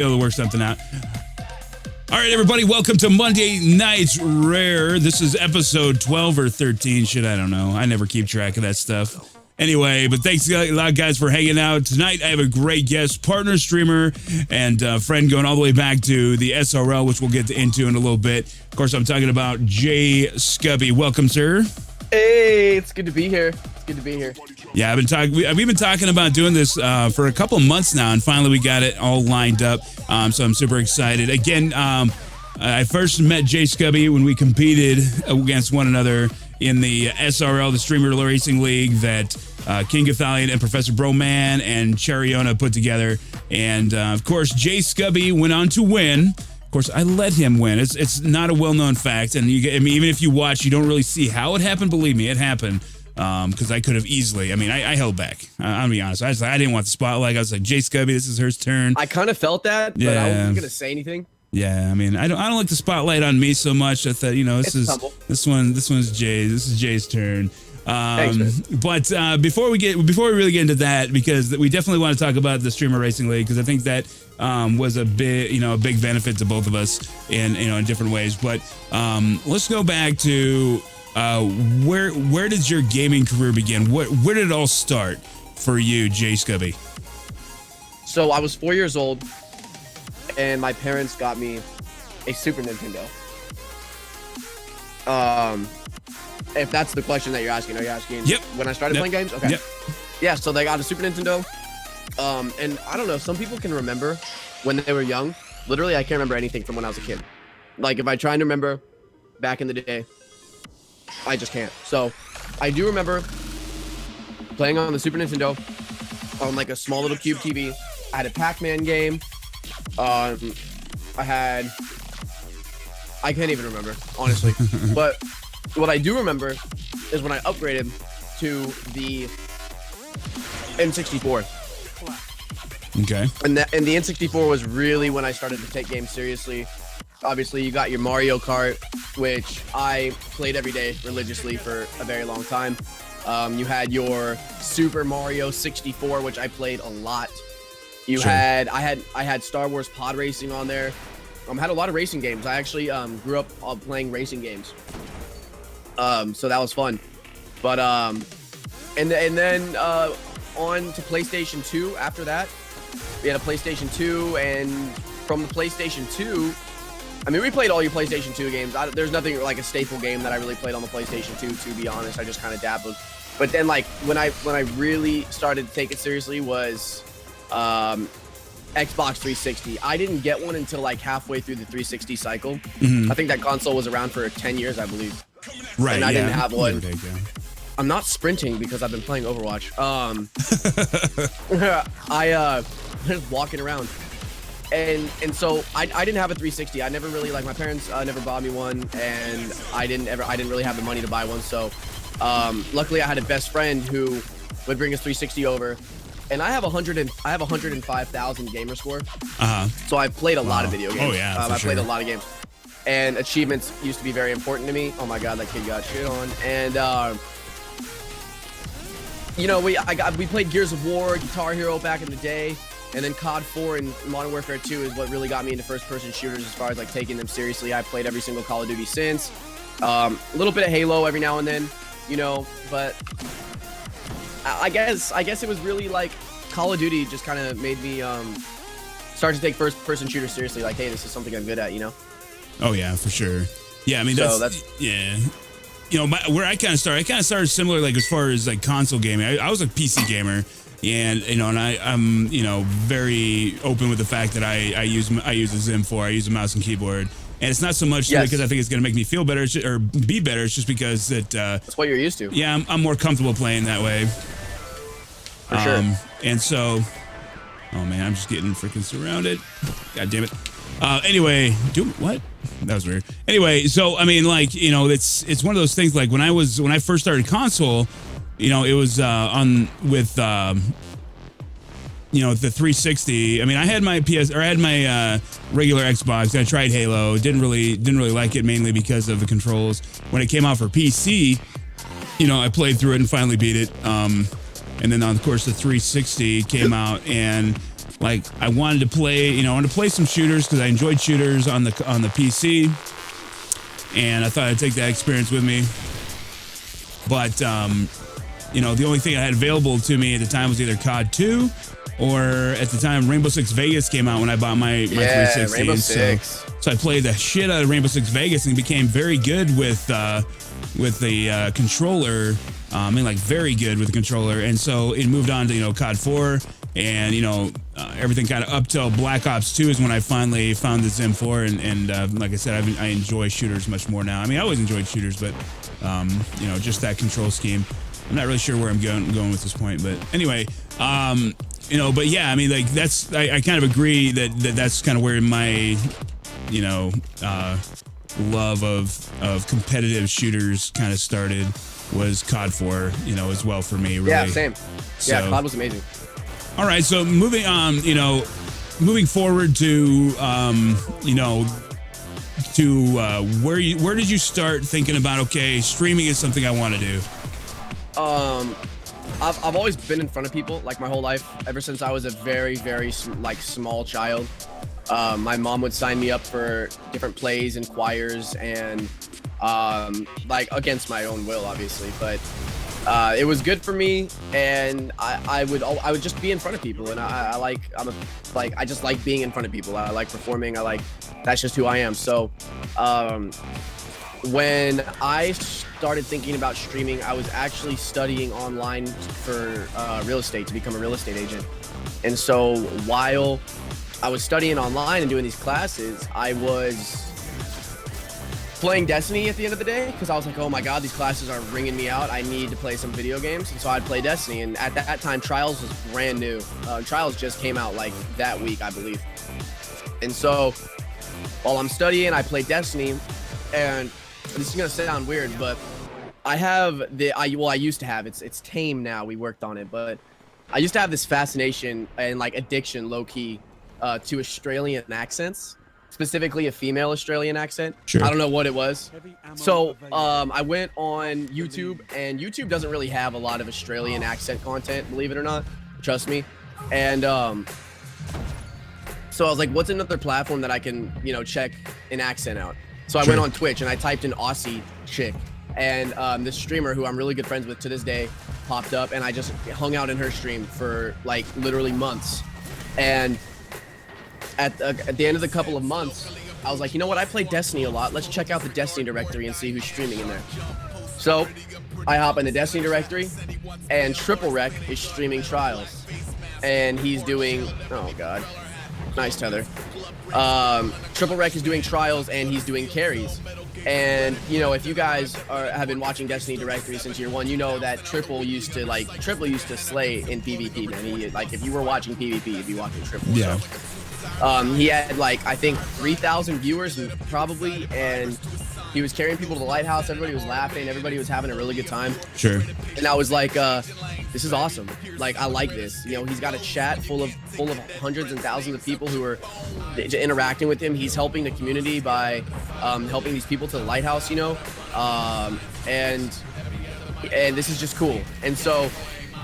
be able to work something out. All right, everybody, welcome to Monday Nights Rare. This is episode 12 or 13. Shit, I don't know. I never keep track of that stuff. Anyway, but thanks a lot, guys, for hanging out. Tonight, I have a great guest, partner streamer, and friend going all the way back to the SRL, which we'll get into in a little bit. Of course, I'm talking about Jay Scubby. Welcome, sir. Hey, it's good to be here. It's good to be here. Yeah, we've been talking about doing this for a couple months now, and finally we got it all lined up. So I'm super excited. Again, I first met Jay Scubby when we competed against one another in the SRL, the Streamer Racing League that King Gothalion and Professor Broman and Cheriona put together. And of course, Jay Scubby went on to win. Of course, I let him win. It's not a well-known fact, and even if you watch, you don't really see how it happened. Believe me, it happened. Because I could have easily. I mean, I held back. I'll be honest. I didn't want the spotlight. I was like, Jay Scubby, this is her turn. I kind of felt that, but I wasn't gonna say anything. Yeah, I mean, I don't like the spotlight on me so much. I thought, this one's Jay. This is Jay's turn. Thanks, man. But before we really get into that, because we definitely want to talk about the Streamer Racing League, because I think that was a big benefit to both of us in different ways. But let's go back to where did your gaming career begin? Where did it all start for you, Jay Scubby? So I was 4 years old, and my parents got me a Super Nintendo. If that's the question that you're asking, are you asking when I started playing games? Okay. Yep. Yeah, so they got a Super Nintendo. And I don't know, some people can remember when they were young. Literally, I can't remember anything from when I was a kid. Like, if I try to remember back in the day, I just can't. So I do remember playing on the Super Nintendo on like a small little cube TV. I had a Pac-Man game. I can't even remember, honestly. But what I do remember is when I upgraded to the N64. Okay. And the N64 was really when I started to take games seriously. Obviously, you got your Mario Kart, which I played every day religiously for a very long time. You had your Super Mario 64, which I played a lot. I had Star Wars Pod Racing on there. Had a lot of racing games. I actually grew up playing racing games. So that was fun. But and then on to PlayStation 2 after that. We had a PlayStation 2, and from the PlayStation 2, I mean, we played all your PlayStation 2 games. There's nothing like a staple game that I really played on the PlayStation 2, to be honest. I just kind of dabbled. But then, like, when I really started to take it seriously was Xbox 360. I didn't get one until like halfway through the 360 cycle. I think that console was around for 10 years, I believe. Right. And I didn't have one. I'm not sprinting because I've been playing Overwatch. I just walking around. And so I didn't have a 360. I never really, like, my parents never bought me one, and I didn't really have the money to buy one. So luckily I had a best friend who would bring his 360 over, and I have 105,000 gamer score. So I played a lot of video games. Oh yeah, I played a lot of games, and achievements used to be very important to me. Oh my god, that kid got shit on. And we played Gears of War, Guitar Hero back in the day. And then COD 4 and Modern Warfare 2 is what really got me into first-person shooters as far as like taking them seriously. I played every single Call of Duty since. A little bit of Halo every now and then, but I guess it was really like Call of Duty just kind of made me start to take first-person shooters seriously. Like, hey, this is something I'm good at, Oh yeah, for sure. Yeah, I mean that's yeah. Where I kind of started similar, like as far as like console gaming. I was a PC gamer. And I'm very open with the fact that I use a Zim 4. I use a mouse and keyboard, and it's not so much because I think it's going to make me feel better or be better. It's just because that's what you're used to. Yeah, I'm more comfortable playing that way. For sure. And so, oh man, I'm just getting freaking surrounded. God damn it. Anyway, what? That was weird. Anyway, so I mean, like, it's one of those things. Like when I first started console. It was on with the 360. I mean, I had my regular Xbox. I tried Halo. Didn't really like it, mainly because of the controls. When it came out for PC, I played through it and finally beat it. And then of course the 360 came out, and like I wanted to play, I wanted to play some shooters because I enjoyed shooters on the PC, and I thought I'd take that experience with me. But the only thing I had available to me at the time was either COD 2 or at the time Rainbow Six Vegas came out when I bought my 360. Rainbow Six. So I played the shit out of Rainbow Six Vegas and became very good with the controller. Very good with the controller. And so it moved on to, COD 4 and, everything kind of up till Black Ops 2 is when I finally found the Zim 4. And like I said, I enjoy shooters much more now. I mean, I always enjoyed shooters, but, just that control scheme. I'm not really sure where I'm going with this point, but anyway, but yeah, I mean, like I kind of agree that's kind of where my, love of competitive shooters kind of started was COD 4, as well for me. Really. Yeah, same. Yeah, COD was amazing. All right, so moving on, moving forward to, where did you start thinking about, okay, streaming is something I want to do? I've always been in front of people like my whole life, ever since I was a very, very small child. My mom would sign me up for different plays and choirs and against my own will, obviously, but it was good for me, and I would just be in front of people, and I just like being in front of people. I like performing. That's just who I am. So when I started thinking about streaming, I was actually studying online for real estate to become a real estate agent. And so while I was studying online and doing these classes, I was playing Destiny at the end of the day because I was like, oh my God, these classes are ringing me out. I need to play some video games. And so I'd play Destiny. And at that time, Trials was brand new. Trials just came out like that week, I believe. And so while I'm studying, I play Destiny, and this is gonna sound weird, but I used to have, it's tame now, we worked on it, but I used to have this fascination and addiction, low-key, to Australian accents, specifically a female Australian accent. Sure. I don't know what it was. So I went on YouTube, and YouTube doesn't really have a lot of Australian accent content, believe it or not, trust me. And so I was like, what's another platform that I can, check an accent out? So I went on Twitch and I typed in Aussie chick, and this streamer who I'm really good friends with to this day popped up, and I just hung out in her stream for literally months. And at the end of the couple of months, I was like, you know what? I play Destiny a lot. Let's check out the Destiny directory and see who's streaming in there. So I hop in the Destiny directory, and Triple Rec is streaming Trials, and he's doing, oh God, nice tether. Triple Rec is doing Trials, and he's doing carries. And if you guys have been watching Destiny directory since year one, you know that Triple used to slay in PvP, man. He if you were watching PvP, you'd be watching Triple. Yeah. So, he had I think 3,000 viewers probably, and he was carrying people to the lighthouse. Everybody was laughing. Everybody was having a really good time. Sure. And I was like, this is awesome. I like this. He's got a chat full of hundreds and thousands of people who are interacting with him. He's helping the community by helping these people to the lighthouse, and this is just cool. And so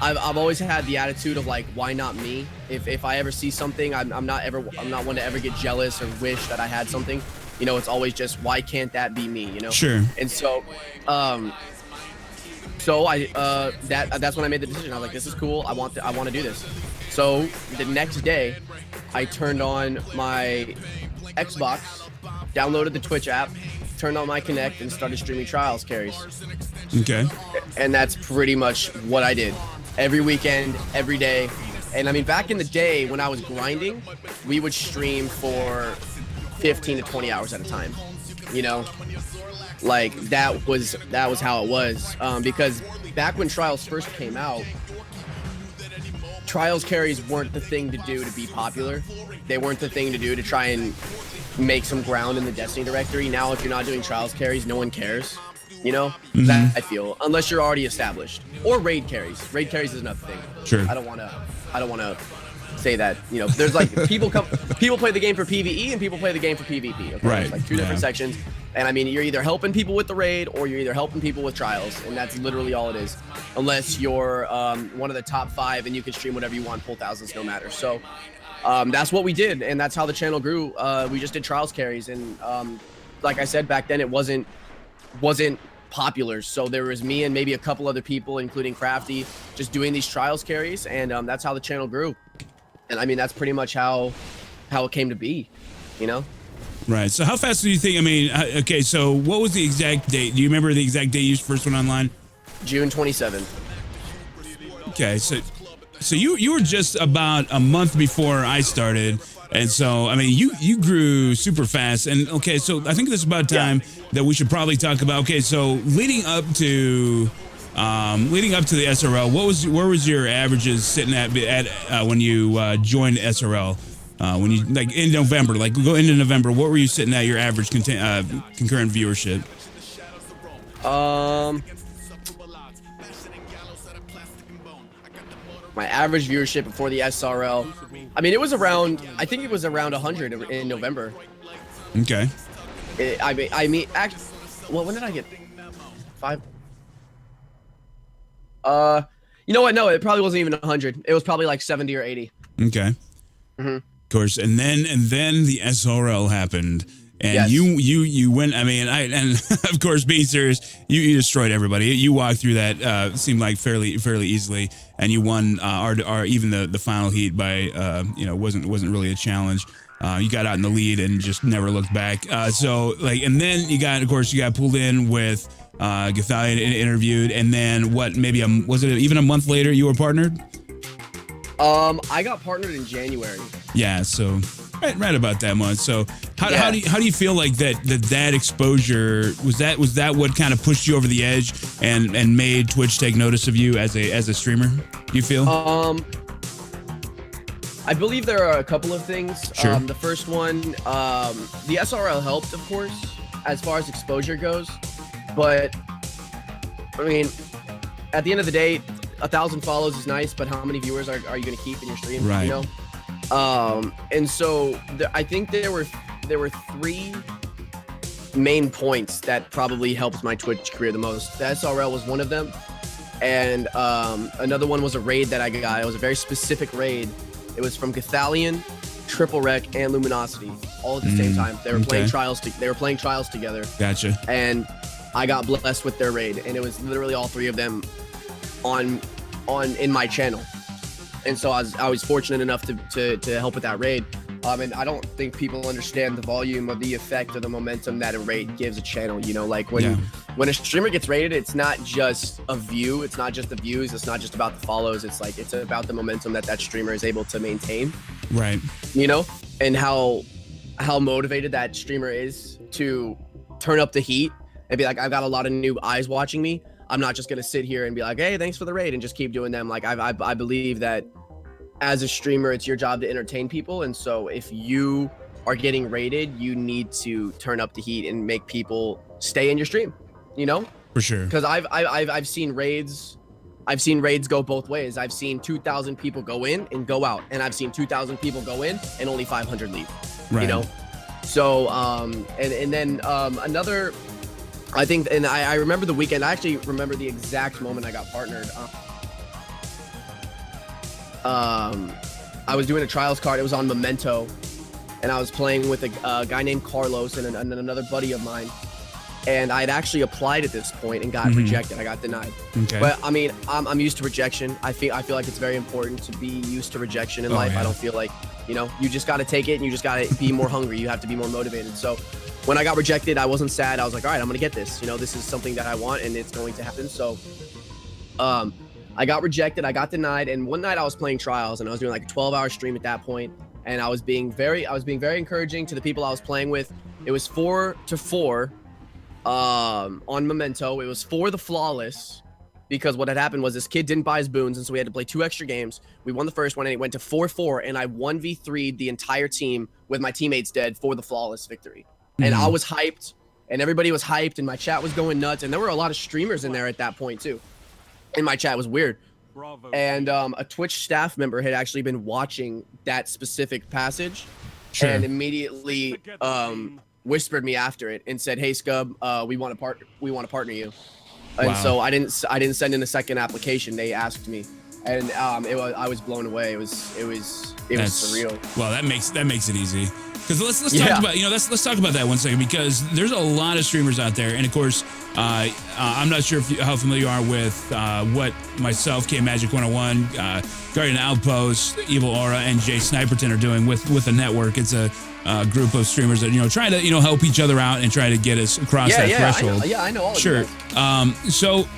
I've always had the attitude of why not me? If I ever see something, I'm not one to ever get jealous or wish that I had something. It's always just, why can't that be me? Sure. And so, that's when I made the decision. I was like, this is cool. I want to do this. So the next day, I turned on my Xbox, downloaded the Twitch app, turned on my Kinect, and started streaming Trials carries. Okay. And that's pretty much what I did. Every weekend, every day. And I mean, back in the day when I was grinding, we would stream for 15 to 20 hours at a time. That was how it was. Because back when Trials first came out, Trials carries weren't the thing to do to be popular. They weren't the thing to do to try and make some ground in the Destiny directory. Now, if you're not doing Trials carries, no one cares. That I feel, unless you're already established. Or raid carries. Raid carries is another thing. Sure. I don't want to say that, there's people play the game for PvE and people play the game for PvP. Okay? Right. There's two different sections. And I mean, you're either helping people with the raid or you're either helping people with Trials, and that's literally all it is. Unless you're one of the top 5 and you can stream whatever you want, pull thousands, no matter. So that's what we did, and that's how the channel grew. We just did trials carries, and like I said, back then it wasn't popular, so there was me and maybe a couple other people, including Crafty, just doing these trials carries, and that's how the channel grew. And I mean, that's pretty much how it came to be, you know. Right. So how fast do you think? I mean, okay. So what was the exact date? Do you remember the exact date you first went online? June 27th. Okay. So you were just about a month before I started. And so, I mean, you grew super fast. And okay, so I think this is about time that we should probably talk about. Okay, so leading up to the SRL, where was your averages sitting at when you joined SRL? When you like in November, like go into November, what were you sitting at your average concurrent viewership? My average viewership before the SRL, I mean, it was around, I think it was around 100 in November. Okay. I mean, actually, well, when did I get 5? You know what? No, it probably wasn't even 100. It was probably like 70 or 80. Okay. Of course, and then the SRL happened. And yes. you went. I mean, and of course, being serious, you destroyed everybody. You walked through that seemed like fairly easily, and you won our even the final heat by wasn't really a challenge. You got out in the lead and just never looked back. So like, and then you got pulled in with Gathalion interviewed, and then maybe was it even a month later you were partnered? I got partnered in January. Yeah, so right about that month. So how do you feel like that exposure was that what kind of pushed you over the edge and made Twitch take notice of you as a streamer? You feel? I believe there are a couple of things. Sure. The first one, the SRL helped, of course, as far as exposure goes. But I mean, at the end of the day, 1,000 follows is nice, but how many viewers are you going to keep in your stream? Right. You know. And so I think there were 3 main points that probably helped my Twitch career the most. The SRL was one of them, and another one was a raid that I got. It was a very specific raid. It was from Gathalion, Triple Rec, and Luminosity, all at the same time. They were playing trials. They were playing trials together. Gotcha. And I got blessed with their raid, and it was literally all 3 of them in my channel. And so I was fortunate enough to help with that raid. And I don't think people understand the volume of the effect or the momentum that a raid gives a channel. You know, like when a streamer gets raided, it's not just a view, it's not just the views, it's not just about the follows. It's like it's about the momentum that streamer is able to maintain. Right. You know, and how motivated that streamer is to turn up the heat and be like, I've got a lot of new eyes watching me. I'm not just gonna sit here and be like, hey, thanks for the raid, and just keep doing them. Like I believe that as a streamer, it's your job to entertain people, and so if you are getting raided, you need to turn up the heat and make people stay in your stream. You know, for sure. Because I've seen raids. I've seen raids go both ways. I've seen 2,000 people go in and go out, and I've seen 2,000 people go in and only 500 leave. Right. You know, so and then another. I think, and I remember the weekend. I actually remember the exact moment I got partnered. I was doing a trials card. It was on Memento, and I was playing with a guy named Carlos and another buddy of mine. And I had actually applied at this point and got rejected. I got denied. Okay. But I mean, I'm used to rejection. I feel like it's very important to be used to rejection in life. Yeah. I don't feel like, you know, you just got to take it and you just got to be more hungry. You have to be more motivated. So when I got rejected, I wasn't sad. I was like, all right, I'm going to get this. You know, this is something that I want and it's going to happen. So I got rejected. I got denied. And one night I was playing trials and I was doing like a 12-hour stream at that point. And I was being very encouraging to the people I was playing with. It was 4-4 on Memento. It was for the flawless, because what had happened was this kid didn't buy his boons, and so we had to play 2 extra games. We won the first one and it went to 4-4, and I 1v3'd the entire team with my teammates dead for the flawless victory. And I was hyped and everybody was hyped and my chat was going nuts, and there were a lot of streamers in there at that point too, and my chat was weird. Bravo. And a Twitch staff member had actually been watching that specific passage. Sure. And immediately whispered me after it and said, hey Scub, we want to partner you. And so I didn't send in a second application. They asked me, and I was blown away. It was surreal. Well, that makes it easy. Because let's talk about let's talk about that 1 second, because there's a lot of streamers out there, and of course I'm not sure how familiar you are with what myself, K Magic 101, Guardian Outpost, Evil Aura, and Jay Sniperton are doing with the network. It's a group of streamers that try to help each other out and try to get us across that threshold. I know all of sure. So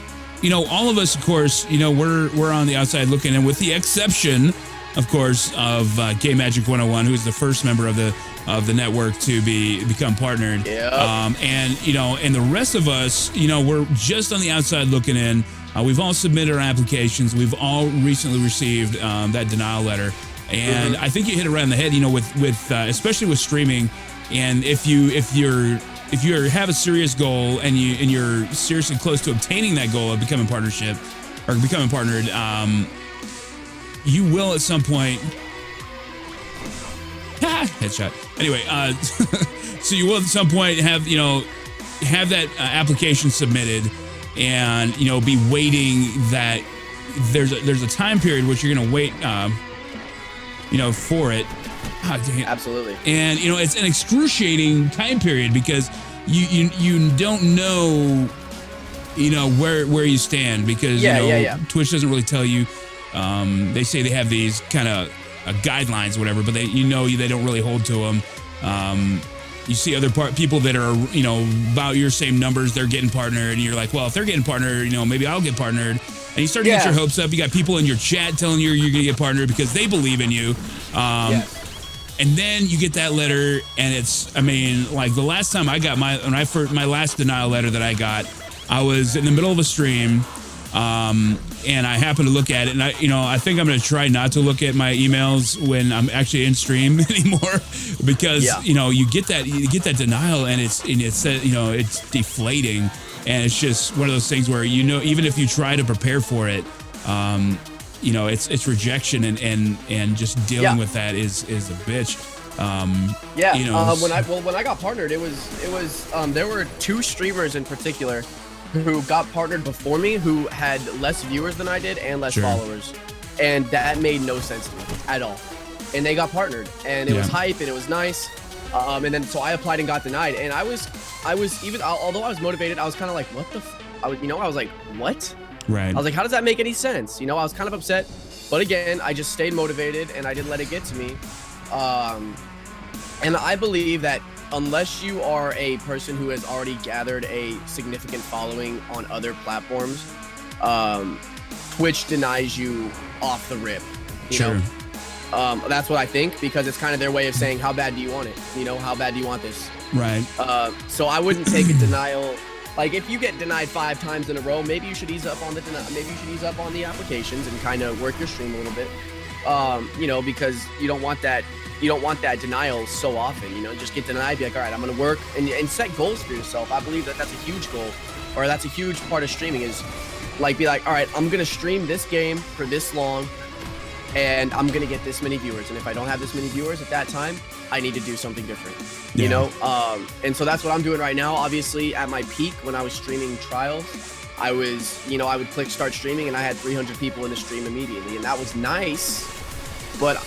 all of us, of course, we're on the outside looking in, with the exception, of course, of K Magic 101, who's the first member of the network to become partnered. Yep. And the rest of us, we're just on the outside looking in. We've all submitted our applications. We've all recently received that denial letter, and I think you hit it right on the head. With especially with streaming, and if you have a serious goal and you're seriously close to obtaining that goal of becoming partnered, you will at some point. Headshot. Anyway, so you will at some point have that application submitted, and be waiting that there's a time period which you're gonna wait for it. Absolutely. And it's an excruciating time period, because you don't know where you stand, because Twitch doesn't really tell you. They say they have these kind of guidelines, whatever, but they don't really hold to them. You see other people that are about your same numbers, they're getting partnered, and you're like, well, if they're getting partnered, maybe I'll get partnered. And you start to get your hopes up. You got people in your chat telling you're gonna get partnered because they believe in you. And then you get that letter, and it's, like the last time I got my last denial letter that I got, I was in the middle of a stream. And I happened to look at it, and I think I'm going to try not to look at my emails when I'm actually in stream anymore, because you get that denial, and it's deflating, and it's just one of those things where even if you try to prepare for it, it's rejection, and just dealing with that is a bitch. When I got partnered, it was there were 2 streamers in particular who got partnered before me, who had less viewers than I did and less followers, and that made no sense to me at all. And they got partnered, and it was hype, and it was nice. And then so I applied and got denied, and I was even, although I was motivated, I was kind of like, what the I was like, what? Right. I was like, how does that make any sense? I was kind of upset, but again, I just stayed motivated, and I didn't let it get to me. And I believe that unless you are a person who has already gathered a significant following on other platforms, Twitch denies you off the rip. You know? That's what I think, because it's kind of their way of saying, how bad do you want it? How bad do you want this? Right. So I wouldn't take a denial. Like, if you get denied 5 times in a row, maybe you should ease up on the applications and kind of work your stream a little bit. Because you don't want that denial so often. Just get denied, be like, all right, I'm gonna work and set goals for yourself. I believe that's a huge goal, or that's a huge part of streaming, is like, be like, all right, I'm gonna stream this game for this long, and I'm gonna get this many viewers, and if I don't have this many viewers at that time, I need to do something different. And so that's what I'm doing right now. Obviously, at my peak, when I was streaming trials, I was, I would click start streaming, and I had 300 people in the stream immediately, and that was nice, but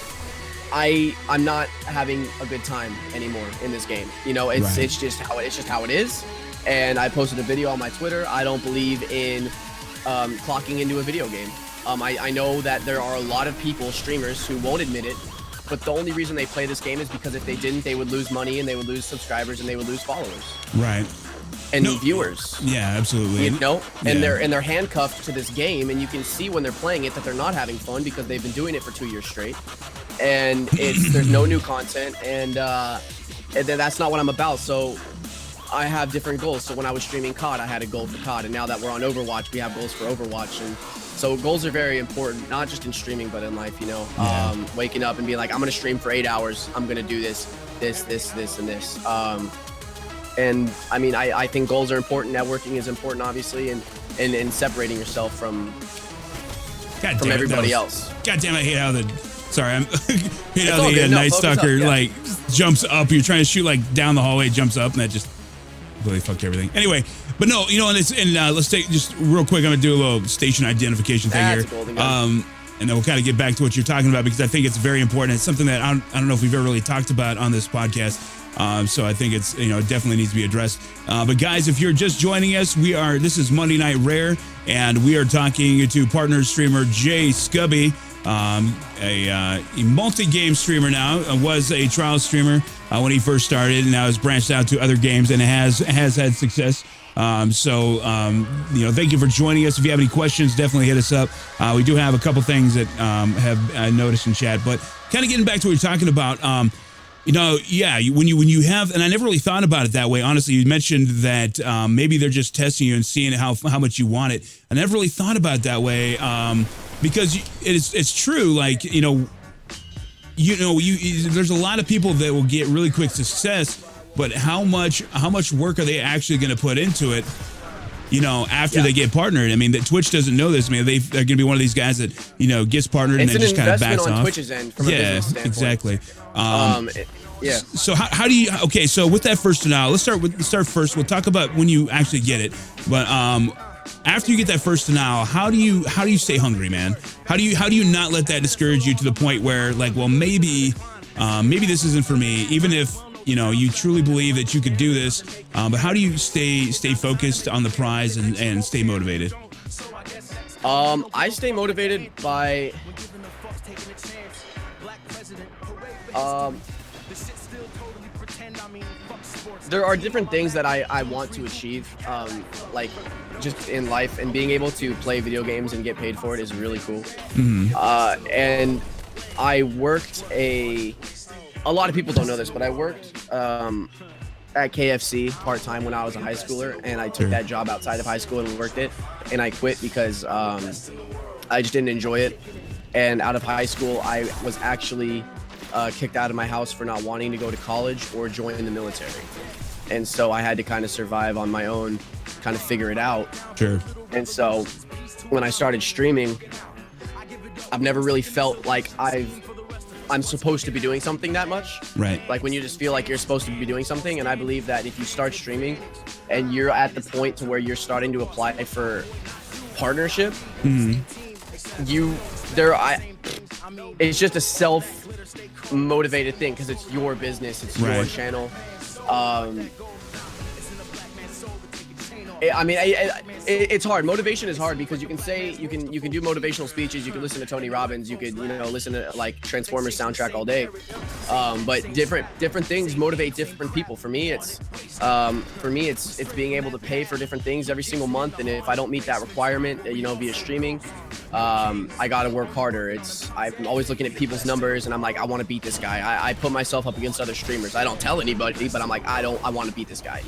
I'm not having a good time anymore in this game. It's just how it is. And I posted a video on my Twitter. I don't believe in clocking into a video game. I know that there are a lot of people, streamers, who won't admit it, but the only reason they play this game is because if they didn't, they would lose money, and they would lose subscribers, and they would lose followers. Right. And viewers. Yeah, absolutely. And they're handcuffed to this game, and you can see when they're playing it that they're not having fun, because they've been doing it for 2 years straight. And there's no new content, and that's not what I'm about. So I have different goals. So when I was streaming COD, I had a goal for COD, and now that we're on Overwatch, we have goals for Overwatch. And so goals are very important, not just in streaming, but in life. Waking up and being like, I'm gonna stream for 8 hours. I'm gonna do this, and this. And I think goals are important. Networking is important, obviously, and separating yourself from everybody else. God damn, I hate how Sorry, I'm hate how the Night Stalker jumps up. You're trying to shoot down the hallway, jumps up, and that just really fucked everything. Anyway, but no, let's take just real quick. I'm gonna do a little station identification thing here. and then we'll kind of get back to what you're talking about, because I think it's very important. It's something that I don't know if we've ever really talked about on this podcast. So I think it's, it definitely needs to be addressed. But guys, if you're just joining us, this is Monday Night Rare, and we are talking to partner streamer Jay Scubby, a multi-game streamer now. Was a trial streamer when he first started, and now has branched out to other games and has had success. Thank you for joining us. If you have any questions, definitely hit us up. We do have a couple things that have noticed in chat, but kind of getting back to what you're talking about. When you have, and I never really thought about it that way. Honestly, you mentioned that maybe they're just testing you and seeing how much you want it. I never really thought about it that way, because it's true. Like, there's a lot of people that will get really quick success, but how much work are they actually going to put into it? After they get partnered. I mean, that Twitch doesn't know this. I mean, they're going to be one of these guys that gets partnered and then just kind of backs off. It's an investment on Twitch's end from a business standpoint. Exactly. So how do you? Okay, so with that first denial, let's start first. We'll talk about when you actually get it. But after you get that first denial, how do you stay hungry, man? How do you not let that discourage you to the point where, like, well, maybe this isn't for me, even if you truly believe that you could do this, but how do you stay focused on the prize and stay motivated? I stay motivated by there are different things that I want to achieve, like just in life, and being able to play video games and get paid for it is really cool. Mm-hmm. And I worked a lot of people don't know this, but I worked at KFC part-time when I was a high schooler, and I took that job outside of high school and worked it, and I quit because I just didn't enjoy it. And out of high school, I was actually kicked out of my house for not wanting to go to college or join the military. And so I had to kind of survive on my own, kind of figure it out. Sure. And so when I started streaming, I've never really felt like I'm supposed to be doing something that much. Right. Like when you just feel like you're supposed to be doing something. And I believe that if you start streaming and you're at the point to where you're starting to apply for partnership, it's just a self-motivated thing because it's your business, it's your channel. It's hard. Motivation is hard because you can do motivational speeches, you can listen to Tony Robbins, you could listen to like Transformers soundtrack all day, but different things motivate different people. For me, it's being able to pay for different things every single month, and if I don't meet that requirement, via streaming, I gotta work harder. I'm always looking at people's numbers, and I'm like, I want to beat this guy. I put myself up against other streamers. I don't tell anybody, but I'm like, I want to beat this guy.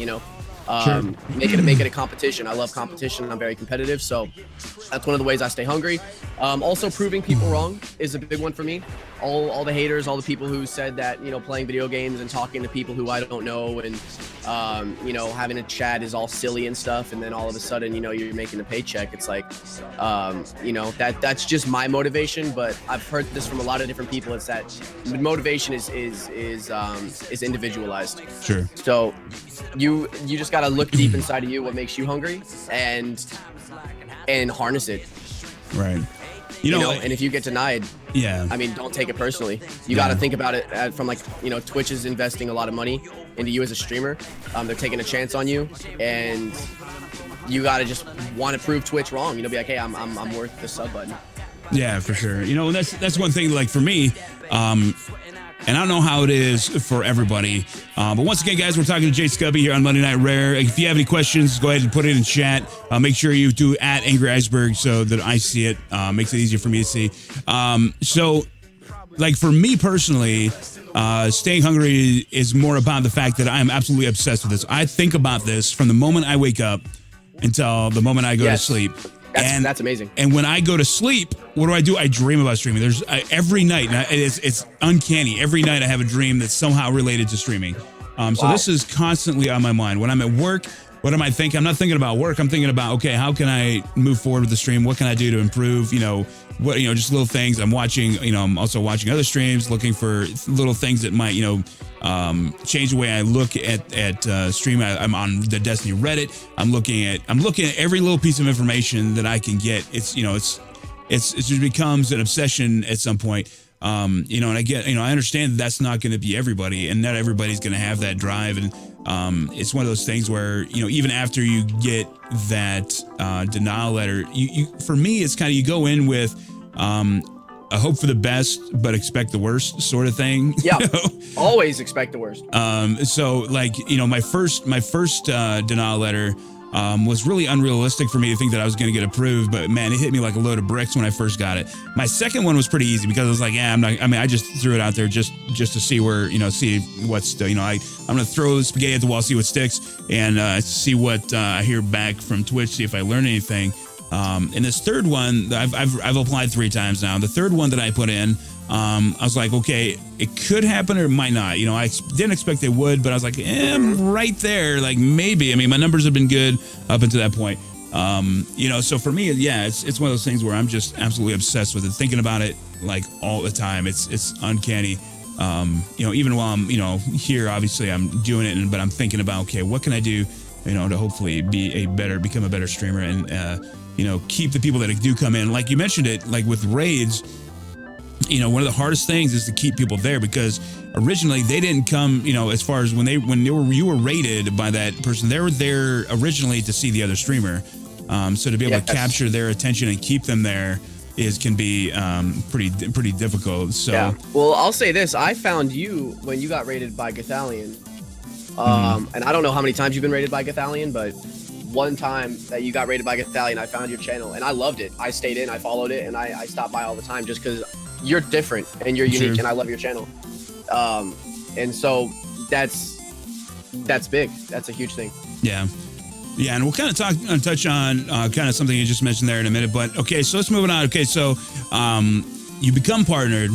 Make it a competition. I love competition. I'm very competitive, so that's one of the ways I stay hungry. Also, proving people wrong is a big one for me. All the haters, all the people who said that playing video games and talking to people who I don't know and having a chat is all silly and stuff, and then all of a sudden you're making a paycheck. It's like that's just my motivation, but I've heard this from a lot of different people. It's that motivation is individualized. Sure. So you just gotta look deep inside of you, what makes you hungry, and harness it. Right. And if you get denied, don't take it personally. You got to think about it from Twitch is investing a lot of money into you as a streamer. They're taking a chance on you, and you got to just want to prove Twitch wrong. Be like, hey, I'm worth the sub button. Yeah, for sure. And that's one thing. Like for me, and I don't know how it is for everybody. But once again, guys, we're talking to Jay Scubby here on Monday Night Rare. If you have any questions, go ahead and put it in chat. Make sure you do at Angry Iceberg so that I see it. Makes it easier for me to see. So, like for me personally, staying hungry is more about the fact that I am absolutely obsessed with this. I think about this from the moment I wake up until the moment I go to sleep. That's amazing. And when I go to sleep, what do? I dream about streaming. There's every night, and it's uncanny. Every night I have a dream that's somehow related to streaming. So this is constantly on my mind. When I'm at work, what am I thinking? I'm not thinking about work. I'm thinking about, okay, how can I move forward with the stream? What can I do to improve? Just little things. I'm watching, I'm also watching other streams, looking for little things that might, change the way I look at stream. I'm on the Destiny Reddit. I'm looking at every little piece of information that I can get. It's it just becomes an obsession at some point. You know, and I understand that's not going to be everybody, and not everybody's going to have that drive. And it's one of those things where, you know, even after you get that denial letter, for me, it's kind of, you go in with a hope for the best, but expect the worst sort of thing. Yeah, you know? Always expect the worst. So like, you know, my first denial letter was really unrealistic for me to think that I was going to get approved, but man, it hit me like a load of bricks when I first got it. My second one was pretty easy because I was like, yeah, I just threw it out there just to see where, you know, see what's, you know, I'm going to throw the spaghetti at the wall, see what sticks, and see what I hear back from Twitch, see if I learn anything. And this third one, I've applied 3 times now. The third one that I put in, I was like, okay, it could happen or it might not. You know, I didn't expect it would, but I was like, I'm right there. Like maybe. I mean, my numbers have been good up until that point. You know, so for me, yeah, it's one of those things where I'm just absolutely obsessed with it, thinking about it like all the time. It's uncanny. You know, even while I'm, you know, here, obviously I'm doing it, but I'm thinking about, okay, what can I do, you know, to hopefully become a better streamer and, you know, keep the people that do come in. Like you mentioned it, like with raids, you know, one of the hardest things is to keep people there, because originally they didn't come, you know, as far as when you were raided by that person, they were there originally to see the other streamer. So to be able to capture their attention and keep them there can be pretty difficult. So yeah. Well, I'll say this: I found you when you got raided by Gathalion, and I don't know how many times you've been raided by Gathalion, but one time that you got raided by Gathalion, I found your channel and I loved it. I stayed in, I followed it, and I stopped by all the time just because you're different and you're unique, and I love your channel. And so that's big. That's a huge thing. Yeah. Yeah, and we'll kind of touch on kind of something you just mentioned there in a minute. But okay, so let's move on. Okay, so you become partnered.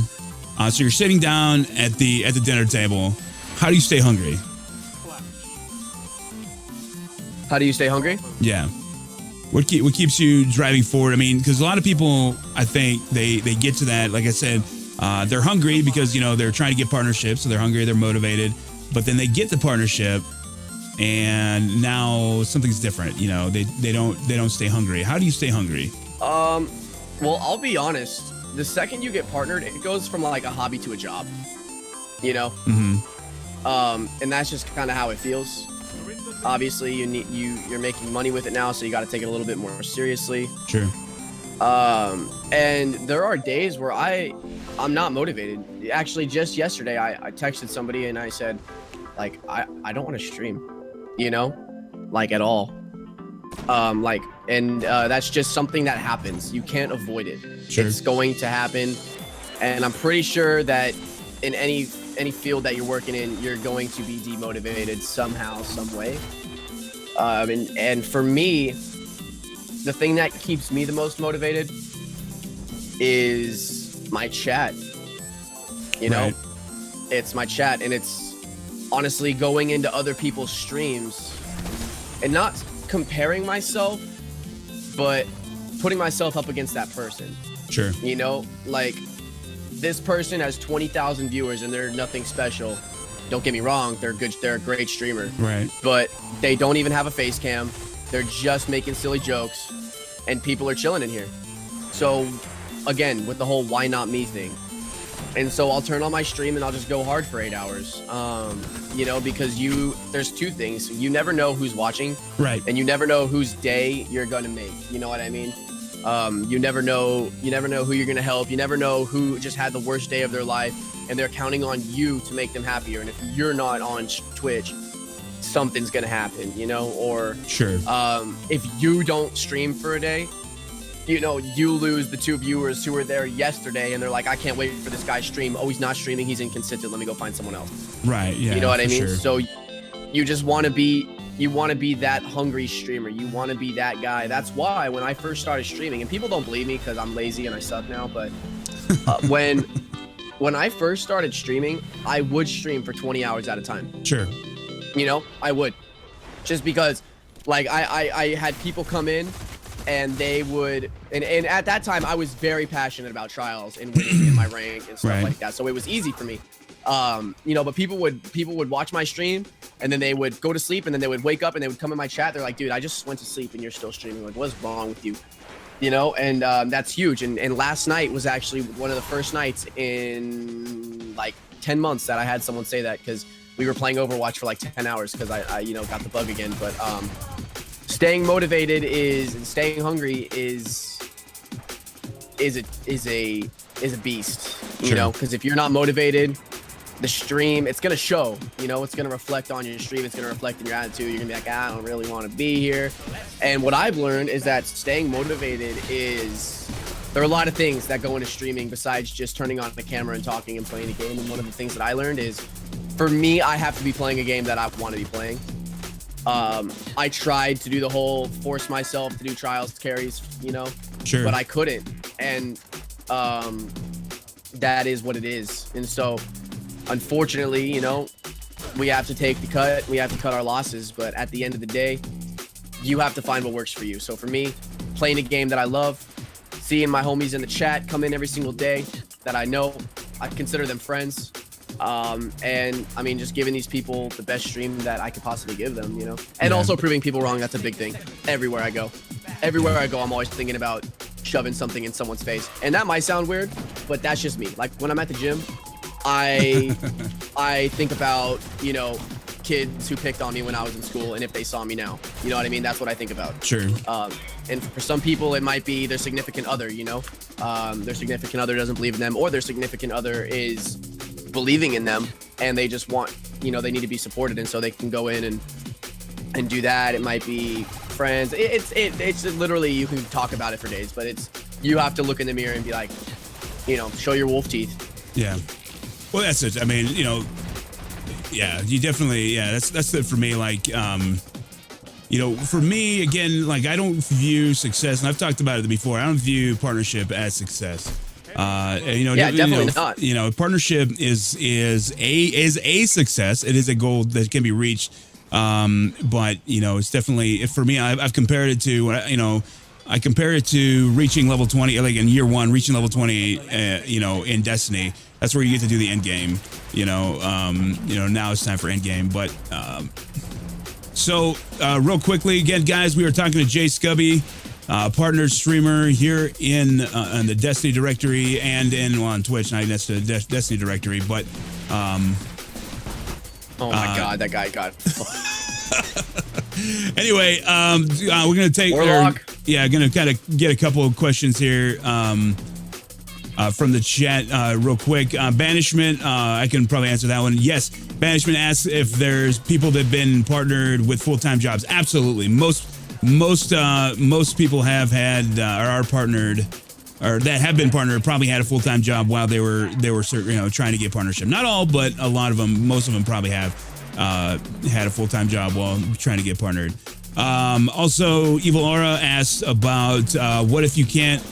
So you're sitting down at the dinner table. How do you stay hungry? How do you stay hungry? Yeah. What keeps you driving forward? I mean, because a lot of people, I think they get to that. Like I said, they're hungry because, you know, they're trying to get partnerships, so they're hungry, they're motivated. But then they get the partnership, and now something's different. You know, they don't stay hungry. How do you stay hungry? Well, I'll be honest. The second you get partnered, it goes from like a hobby to a job. You know. Mm-hmm. And that's just kind of how it feels. Obviously, you're making money with it now, so you got to take it a little bit more seriously. Sure. And there are days where I'm not motivated. Actually, just yesterday, I texted somebody and I said, like, I don't want to stream, you know, like at all. That's just something that happens. You can't avoid it. Sure. It's going to happen, and I'm pretty sure that in any field that you're working in, you're going to be demotivated somehow, some way. And for me, the thing that keeps me the most motivated is my chat. You know, It's my chat, and it's honestly going into other people's streams and not comparing myself, but putting myself up against that person. Sure. You know, like, this person has 20,000 viewers and they're nothing special. Don't get me wrong, they're good, they're a great streamer. Right. But they don't even have a face cam. They're just making silly jokes, and people are chilling in here. So again, with the whole why not me thing. And so I'll turn on my stream and I'll just go hard for 8 hours. You know, because there's two things. You never know who's watching. Right. And you never know whose day you're gonna make. You know what I mean? You never know who you're gonna help. You never know who just had the worst day of their life, and they're counting on you to make them happier. And if you're not on Twitch, something's gonna happen, you know? Or sure. If you don't stream for a day, you know, you lose the 2 viewers who were there yesterday, and they're like, I can't wait for this guy's stream. Oh, he's not streaming, he's inconsistent, let me go find someone else. Right. Yeah. You know what I mean? Sure. So you just want to be that hungry streamer. You want to be that guy. That's why when I first started streaming, and people don't believe me because I'm lazy and I suck now, but when I first started streaming, I would stream for 20 hours at a time. Sure. You know, I would, just because, like, I had people come in and they would, and at that time I was very passionate about trials and winning in my rank and stuff like that. So it was easy for me. You know, but people would watch my stream, and then they would go to sleep, and then they would wake up and they would come in my chat. They're like, dude, I just went to sleep and you're still streaming. Like, what's wrong with you? you know, and that's huge. And last night was actually one of the first nights in like 10 months that I had someone say that, because we were playing Overwatch for like 10 hours because I you know, got the bug again. But staying motivated and staying hungry is a beast, you know, because if you're not motivated, the stream, it's gonna show, you know, it's gonna reflect on your stream, it's gonna reflect in your attitude. You're gonna be like, I don't really want to be here. And what I've learned is that staying motivated there are a lot of things that go into streaming besides just turning on the camera and talking and playing a game. And one of the things that I learned is, for me, I have to be playing a game that I want to be playing. I tried to do the whole force myself to do trials, carries, you know, but I couldn't. And that is what it is. And so, unfortunately, you know, we have to take the cut. We have to cut our losses. But at the end of the day, you have to find what works for you. So for me, playing a game that I love, seeing my homies in the chat come in every single day that I know, I consider them friends. And I mean, just giving these people the best stream that I could possibly give them, you know, and also proving people wrong. That's a big thing. Everywhere I go, I'm always thinking about shoving something in someone's face. And that might sound weird, but that's just me. Like when I'm at the gym, I think about, you know, kids who picked on me when I was in school, and if they saw me now, you know what I mean? That's what I think about. Sure. And for some people, it might be their significant other, you know, their significant other doesn't believe in them, or their significant other is believing in them, and they just want, you know, they need to be supported, and so they can go in and do that. It might be friends. It's literally, you can talk about it for days, but you have to look in the mirror and be like, you know, show your wolf teeth. Yeah. Well, that's it. I mean, you know, yeah, you definitely, that's it for me. Like, you know, for me, again, like, I don't view success, and I've talked about it before, I don't view partnership as success. You know, definitely not. You know, partnership is a success. It is a goal that can be reached. But you know, it's definitely, for me, I've compared it to, you know, I compare it to reaching level 20, like in year 1, reaching level 20, you know, in Destiny. That's where you get to do the end game, you know. Now it's time for end game. But so real quickly, again, guys, we were talking to Jay Scubby, partner streamer here in the Destiny directory and on Twitch. Now that's the Destiny directory, but oh my God, that guy got. Anyway, we're gonna take gonna kind of get a couple of questions here from the chat real quick. Banishment, I can probably answer that one. Yes, Banishment asks if there's people that've been partnered with full-time jobs. Absolutely, most people have had or are partnered, or that have been partnered, probably had a full-time job while they were trying to get partnership. Not all, but a lot of them, most of them probably have had a full-time job while trying to get partnered. Also, Evil Aura asks about what if you can't,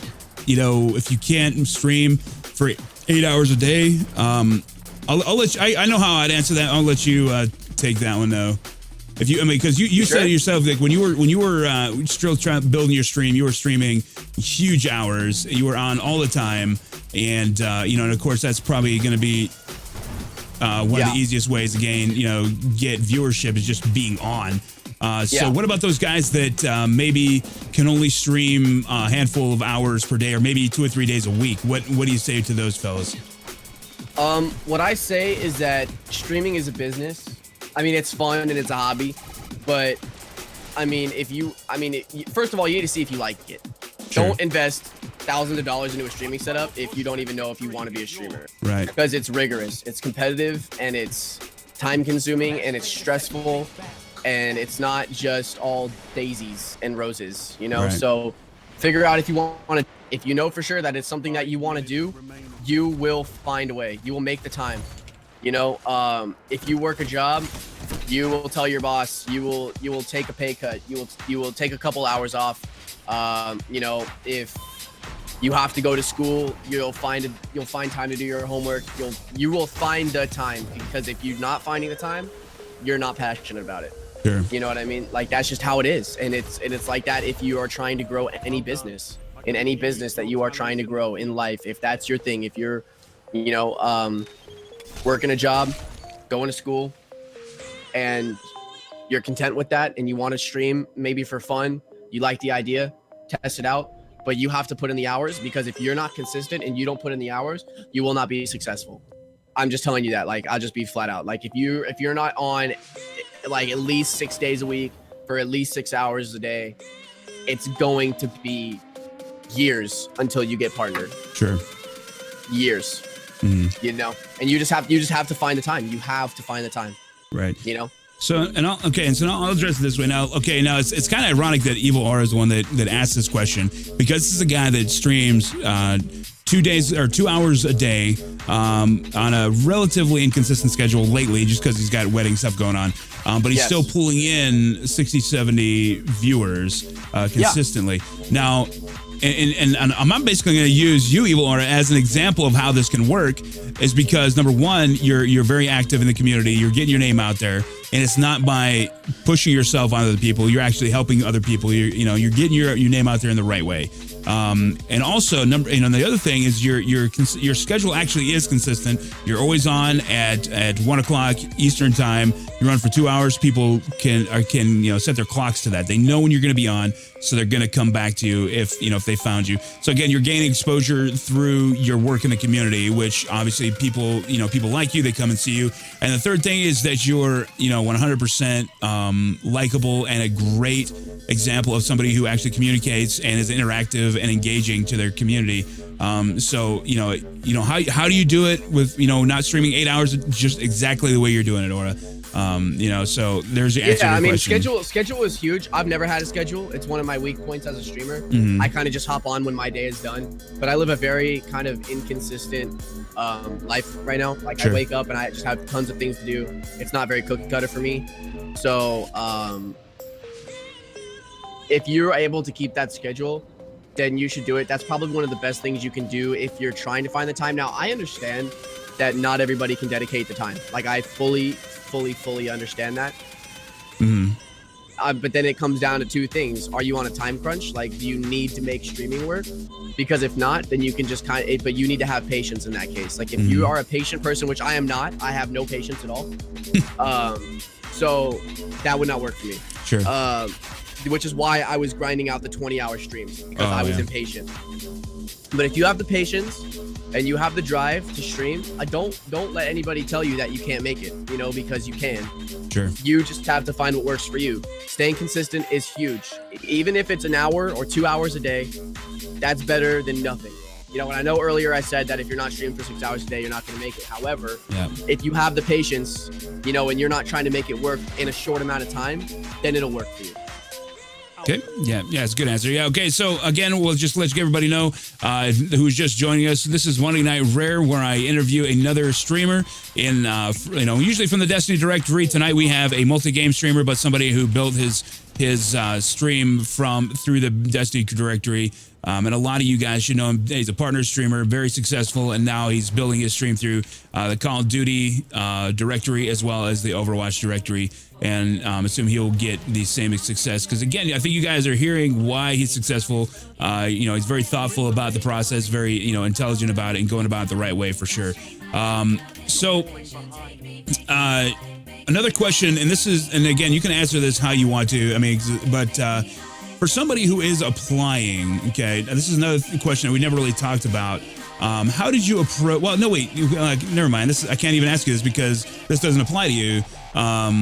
if you can't stream for 8 hours a day. I'll let you, I know how I'd answer that. I'll let you take that one though. If you, because you said it yourself, like when you were still trying building your stream, you were streaming huge hours. You were on all the time, and and of course that's probably going to be one of the easiest ways to gain, get viewership is just being on. So what about those guys that maybe can only stream a handful of hours per day, or maybe 2 or 3 days a week? What do you say to those fellas? What I say is that streaming is a business. I mean, it's fun and it's a hobby, but I mean, first of all, you need to see if you like it. Sure. Don't invest thousands of dollars into a streaming setup if you don't even know if you want to be a streamer. Right. Because it's rigorous, it's competitive, and it's time consuming, and it's stressful, and it's not just all daisies and roses, Right. So figure out if you want to, if you know for sure that it's something that you want to do, you will find a way. You will make the time. If you work a job, you will tell your boss, you will take a pay cut. You will take a couple hours off. If you have to go to school, you'll find time to do your homework. You will find the time, because if you're not finding the time, you're not passionate about it. Sure. You know what I mean? Like, that's just how it is. And it's like that if you are trying to grow any business, in any business that you are trying to grow in life. If that's your thing, if you're, working a job, going to school, and you're content with that, and you want to stream maybe for fun, you like the idea, test it out, but you have to put in the hours, because if you're not consistent and you don't put in the hours, you will not be successful. I'm just telling you that. Like, I'll just be flat out. Like, if you're not on like at least 6 days a week for at least 6 hours a day, it's going to be years until you get partnered. Sure. Years. You know, and you just have to find the time. You have to find the time. Right. You know. So I'll address it this way. Now it's kind of ironic that Evil Aura is the one that asked this question, because this is a guy that streams 2 hours a day on a relatively inconsistent schedule lately, just because he's got wedding stuff going on. But he's still pulling in 60, 70 viewers consistently. Now, and I'm basically going to use you, Evil Aura, as an example of how this can work, is because, number one, you're very active in the community. You're getting your name out there, and it's not by pushing yourself on other people. You're actually helping other people. You're getting your name out there in the right way. And also, the other thing is your schedule actually is consistent. You're always on at 1 o'clock Eastern time. You run for 2 hours. People can set their clocks to that. They know when you're going to be on, so they're going to come back to you if they found you. So again, you're gaining exposure through your work in the community, which obviously people like you. They come and see you. And the third thing is that you're 100% likable and a great example of somebody who actually communicates and is interactive and engaging to their community. So how do you do it with not streaming 8 hours, just exactly the way you're doing it, Aura? So there's your answer to your question. Schedule is huge. I've never had a schedule. It's one of my weak points as a streamer. I kind of just hop on when my day is done, but I live a very kind of inconsistent life right now. Like, I wake up and I just have tons of things to do. It's not very cookie cutter for me. So if you're able to keep that schedule, then you should do it. That's probably one of the best things you can do if you're trying to find the time. Now, I understand that not everybody can dedicate the time. Like, I fully understand that. But then it comes down to two things. Are you on a time crunch? Like, do you need to make streaming work? Because if not, then you can just but you need to have patience in that case. Like, if you are a patient person, which I am not, I have no patience at all. So that would not work for me. Sure. Which is why I was grinding out the 20-hour streams, because I was impatient. But if you have the patience and you have the drive to stream, don't let anybody tell you that you can't make it, because you can. Sure. You just have to find what works for you. Staying consistent is huge. Even if it's an hour or 2 hours a day, that's better than nothing. And I know earlier I said that if you're not streaming for 6 hours a day, you're not going to make it. However, if you have the patience, and you're not trying to make it work in a short amount of time, then it'll work for you. Okay. Yeah, it's a good answer. Yeah. Okay. So again, we'll just let everybody know who's just joining us. This is Monday Night Rare, where I interview another streamer in, usually from the Destiny directory. Tonight we have a multi-game streamer, but somebody who built his stream through the Destiny directory. And a lot of you guys should know him. He's a partner streamer, very successful, and now he's building his stream through the Call of Duty directory as well as the Overwatch directory. And assume he'll get the same success, because again, I think you guys are hearing why he's successful. He's very thoughtful about the process, very intelligent about it, and going about it the right way for sure. Another question, and again, you can answer this how you want to. But for somebody who is applying, okay, this is another question that we never really talked about. How did you approach? Well, no, wait, never mind. I can't even ask you this because this doesn't apply to you. Let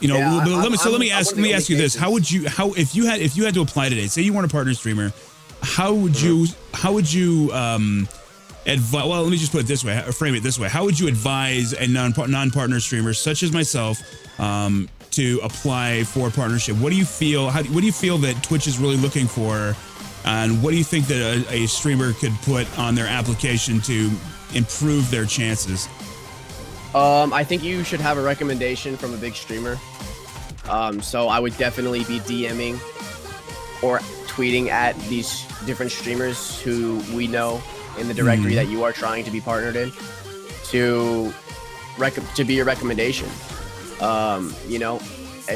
me ask you this: if you had to apply today, say you weren't a partner streamer, how would you advise? Well, let me just put it this way, frame it this way: how would you advise a non-partner streamer such as myself to apply for a partnership? What do you feel? What do you feel that Twitch is really looking for, and what do you think that a streamer could put on their application to improve their chances? I think you should have a recommendation from a big streamer. So I would definitely be DMing or tweeting at these different streamers who we know in the directory that you are trying to be partnered in to be a recommendation.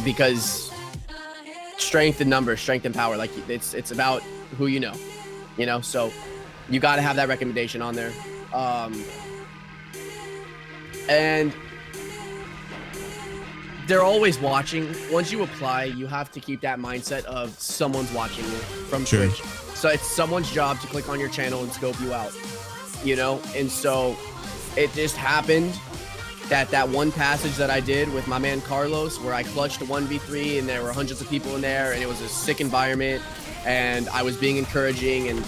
Because strength in numbers, strength in power, like it's about who so you got to have that recommendation on there. And they're always watching. Once you apply, you have to keep that mindset of someone's watching you from Twitch. So it's someone's job to click on your channel and scope you out, you know? And so it just happened that one passage that I did with my man Carlos, where I clutched a 1v3 and there were hundreds of people in there and it was a sick environment and I was being encouraging and,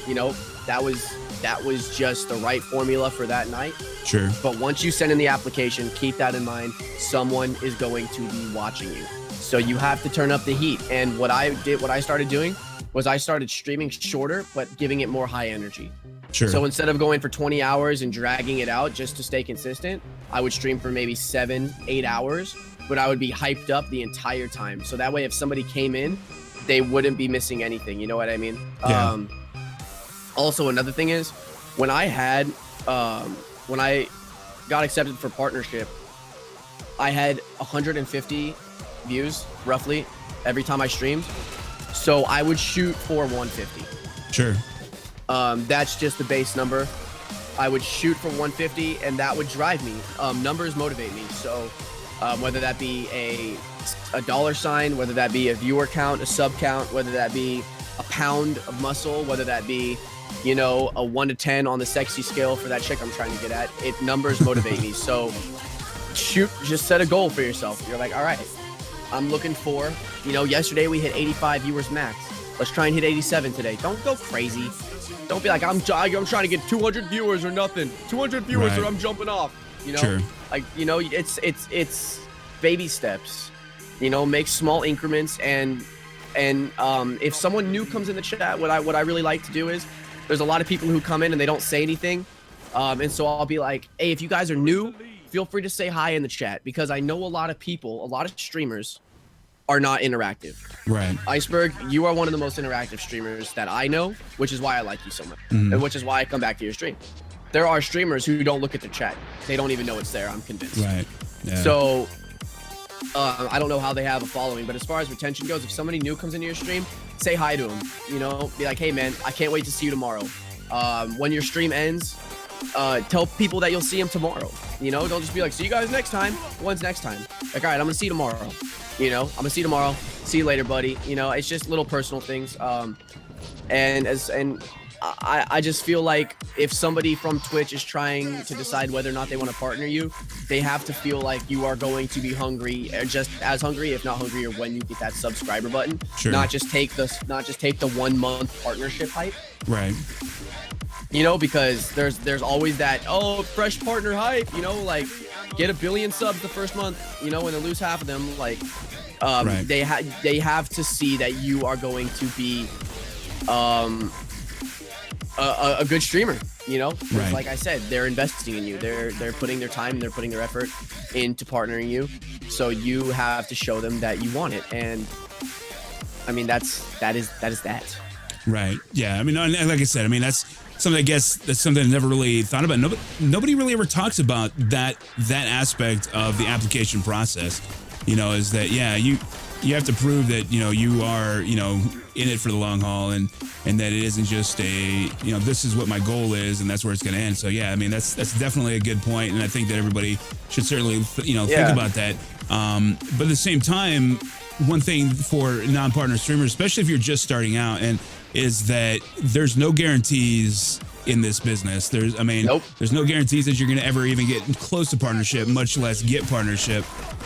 you know, that was just the right formula for that night. Sure. But once you send in the application, keep that in mind. Someone is going to be watching you. So you have to turn up the heat. And what I started doing was I started streaming shorter, but giving it more high energy. Sure. So instead of going for 20 hours and dragging it out just to stay consistent, I would stream for maybe 7-8 hours, but I would be hyped up the entire time. So that way, if somebody came in, they wouldn't be missing anything. You know what I mean? Yeah. Also, another thing is when I got accepted for partnership, I had 150 views roughly every time I streamed. So I would shoot for 150. Sure. That's just the base number. I would shoot for 150 and that would drive me. Numbers motivate me. So whether that be a dollar sign, whether that be a viewer count, a sub count, whether that be a pound of muscle, whether that be, you know, a 1 to 10 on the sexy scale for that chick I'm trying to get at, numbers motivate me. So shoot, just set a goal for yourself. You're like, all right, I'm looking for, you know, yesterday we hit 85 viewers max. Let's try and hit 87 today. Don't go crazy. Don't be like, I'm trying to get 200 viewers or nothing. 200 viewers or I'm jumping off. You know, sure. Like, you know, it's baby steps. You know, make small increments. And if someone new comes in the chat, what I really like to do is, there's a lot of people who come in and they don't say anything. And so I'll be like, hey, if you guys are new, feel free to say hi in the chat, because I know a lot of people, a lot of streamers are not interactive. Right. Iceberg, you are one of the most interactive streamers that I know, which is why I like you so much, and which is why I come back to your stream. There are streamers who don't look at the chat. They don't even know it's there, I'm convinced. Right. Yeah. So I don't know how they have a following, but as far as retention goes, if somebody new comes into your stream, say hi to them. You know, be like, hey man, I can't wait to see you tomorrow. When your stream ends, tell people that you'll see them tomorrow. You know, don't just be like, see you guys next time. When's next time? Like, all right, I'm gonna see you tomorrow. You know, I'm gonna see you tomorrow. See you later, buddy. You know, it's just little personal things. I just feel like if somebody from Twitch is trying to decide whether or not they want to partner you, they have to feel like you are going to be hungry, or just as hungry, if not hungrier, when you get that subscriber button. Sure. Not just take the 1 month partnership hype. Right. You know, because there's always that, oh, fresh partner hype. You know, like get 1 billion subs the first month. You know, and then lose half of them. Like, right. they have to see that you are going to be a good streamer, you know. Right. Like I said, they're investing in you. They're putting their time, they're putting their effort into partnering you. So you have to show them that you want it. And I mean, that is that. Right. Yeah. I mean, and like I said, I mean, that's something, I guess that's something I never really thought about. Nobody really ever talks about that aspect of the application process, you know, is that, yeah, you have to prove that, you know, you are, you know, in it for the long haul, and that it isn't just a, you know, this is what my goal is and that's where it's going to end. So yeah, I mean, that's definitely a good point, and I think that everybody should certainly, you know, think about that. But at the same time, one thing for non-partner streamers, especially if you're just starting out, and is that there's no guarantees in this business. There's no guarantees that you're going to ever even get close to partnership, much less get partnership.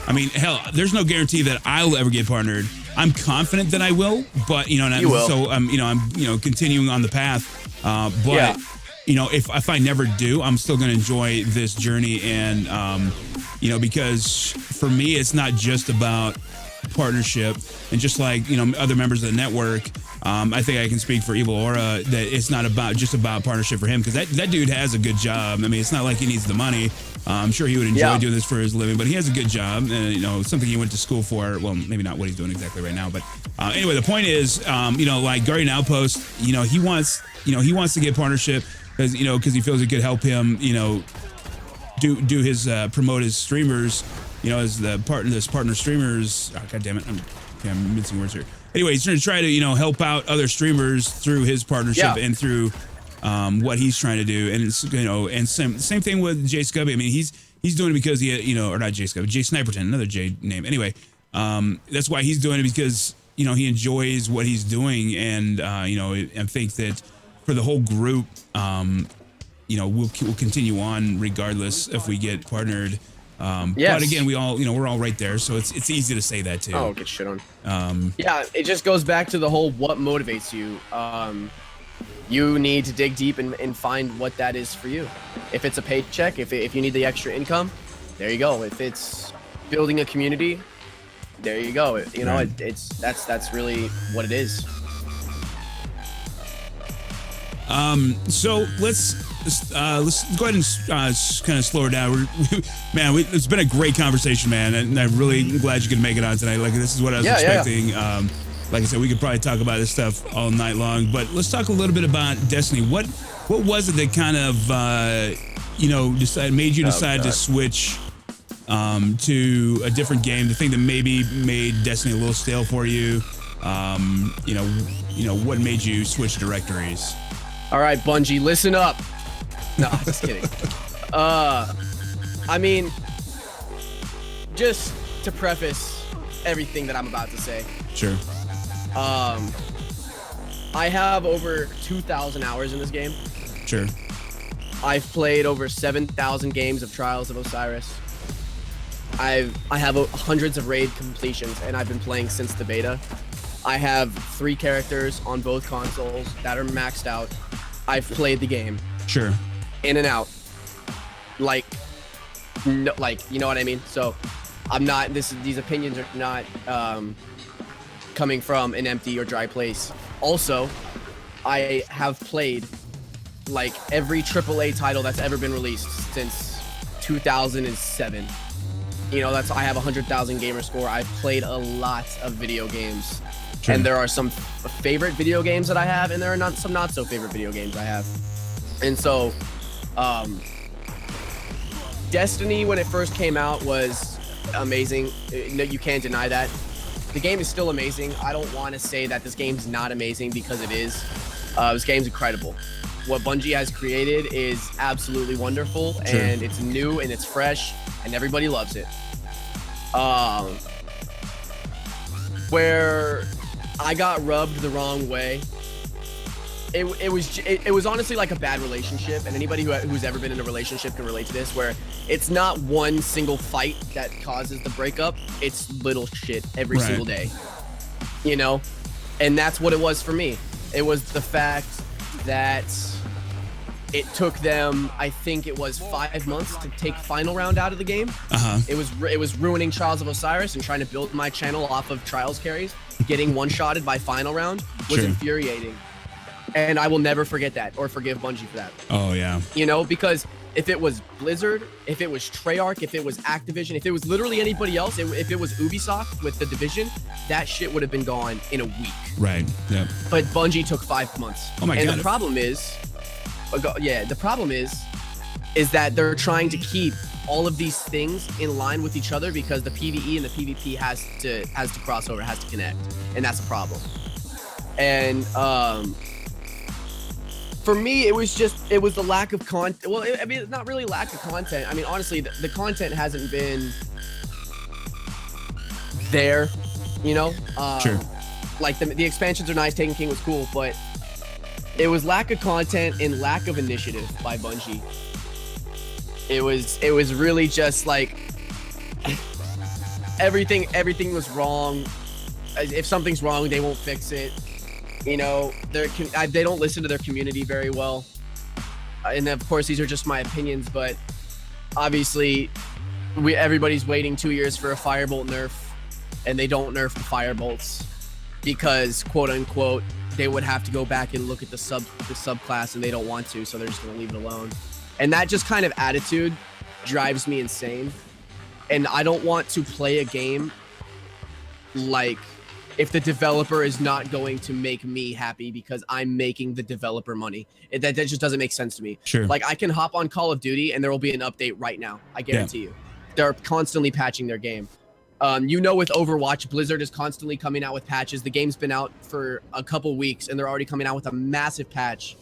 I mean, hell, there's no guarantee that I'll ever get partnered. I'm confident that I will, but you know, and I'm continuing on the path. But you know, if I never do, I'm still going to enjoy this journey, and you know, because for me, it's not just about partnership, and just like, you know, other members of the network, I think I can speak for Evil Aura that it's not just about partnership for him, because that dude has a good job. I mean, it's not like he needs the money. I'm sure he would enjoy doing this for his living, but he has a good job, and you know, something he went to school for. Well, maybe not what he's doing exactly right now, but anyway, the point is, you know, like Guardian Outpost, you know, he wants to get partnership because he feels it could help him, you know, do his promote his streamers, you know, as the partner streamers. Oh, God damn it, I'm missing words here. Anyway, he's trying to try to, you know, help out other streamers through his partnership and through what he's trying to do. And it's, you know, and same thing with Jay Scubby. I mean, he's he's doing it because or not Jay Scubby, Jay Sniperton, another Jay name. Anyway, that's why he's doing it, because he enjoys what he's doing, and and think that for the whole group, we'll continue on regardless if we get partnered. Yes. But again, we all, we're all right there, so it's easy to say that too. Oh, get shit on. Yeah, it just goes back to the whole what motivates you. You need to dig deep and find what that is for you. If it's a paycheck, if you need the extra income, there you go. If it's building a community, there you go. That's really what it is. So let's go ahead and kind of slow her down. It's been a great conversation, man, and I'm really glad you could make it on tonight. Like, this is what I was expecting. Yeah. Like I said, we could probably talk about this stuff all night long, but let's talk a little bit about Destiny. What was it that kind of made you decide to switch to a different game? The thing that maybe made Destiny a little stale for you. What made you switch directories? All right, Bungie, listen up. No, just kidding. I mean, just to preface everything that I'm about to say. Sure. I have over 2,000 hours in this game. Sure. I've played over 7,000 games of Trials of Osiris. I have hundreds of raid completions, and I've been playing since the beta. I have 3 characters on both consoles that are maxed out. I've played the game. Sure. In and out. Like, you know what I mean? So I'm not, these opinions are not coming from an empty or dry place. Also, I have played like every AAA title that's ever been released since 2007. I have 100,000 gamer score. I've played a lot of video games. Sure. And there are some favorite video games that I have, and there are some not so favorite video games I have. And so, Destiny, when it first came out, was amazing. You can't deny that. The game is still amazing. I don't want to say that this game's not amazing, because it is. This game's incredible. What Bungie has created is absolutely wonderful. Sure. And it's new and it's fresh, and everybody loves it. Where I got rubbed the wrong way, it was honestly like a bad relationship, and anybody who's ever been in a relationship can relate to this, where it's not one single fight that causes the breakup, it's little shit every single day, and that's what it was for me. It was the fact that it took them, I think it was 5 months to take Final Round out of the game. It was ruining Trials of Osiris, and trying to build my channel off of Trials carries. Getting one-shotted by Final Round was infuriating. And I will never forget that, or forgive Bungie for that. Oh, yeah. Because if it was Blizzard, if it was Treyarch, if it was Activision, if it was literally anybody else, if it was Ubisoft with the Division, that shit would have been gone in a week. Right, yeah. But Bungie took 5 months. Oh, my God. And the problem is that they're trying to keep all of these things in line with each other, because the PvE and the PvP has to cross over, has to connect, and that's a problem. And for me, it was the lack of content. Well, it's not really lack of content. I mean, honestly, the content hasn't been there, Sure. Like the expansions are nice, Taken King was cool, but it was lack of content and lack of initiative by Bungie. It was really just like everything was wrong. If something's wrong, they won't fix it. They don't listen to their community very well. And of course, these are just my opinions, but obviously everybody's waiting 2 years for a Firebolt nerf, and they don't nerf the Firebolts because, quote unquote, they would have to go back and look at the subclass, and they don't want to, so they're just going to leave it alone. And that just kind of attitude drives me insane. And I don't want to play a game like if the developer is not going to make me happy because I'm making the developer money. That just doesn't make sense to me. Sure. Like, I can hop on Call of Duty and there will be an update right now. I guarantee you. They're constantly patching their game. With Overwatch, Blizzard is constantly coming out with patches. The game's been out for a couple weeks and they're already coming out with a massive patch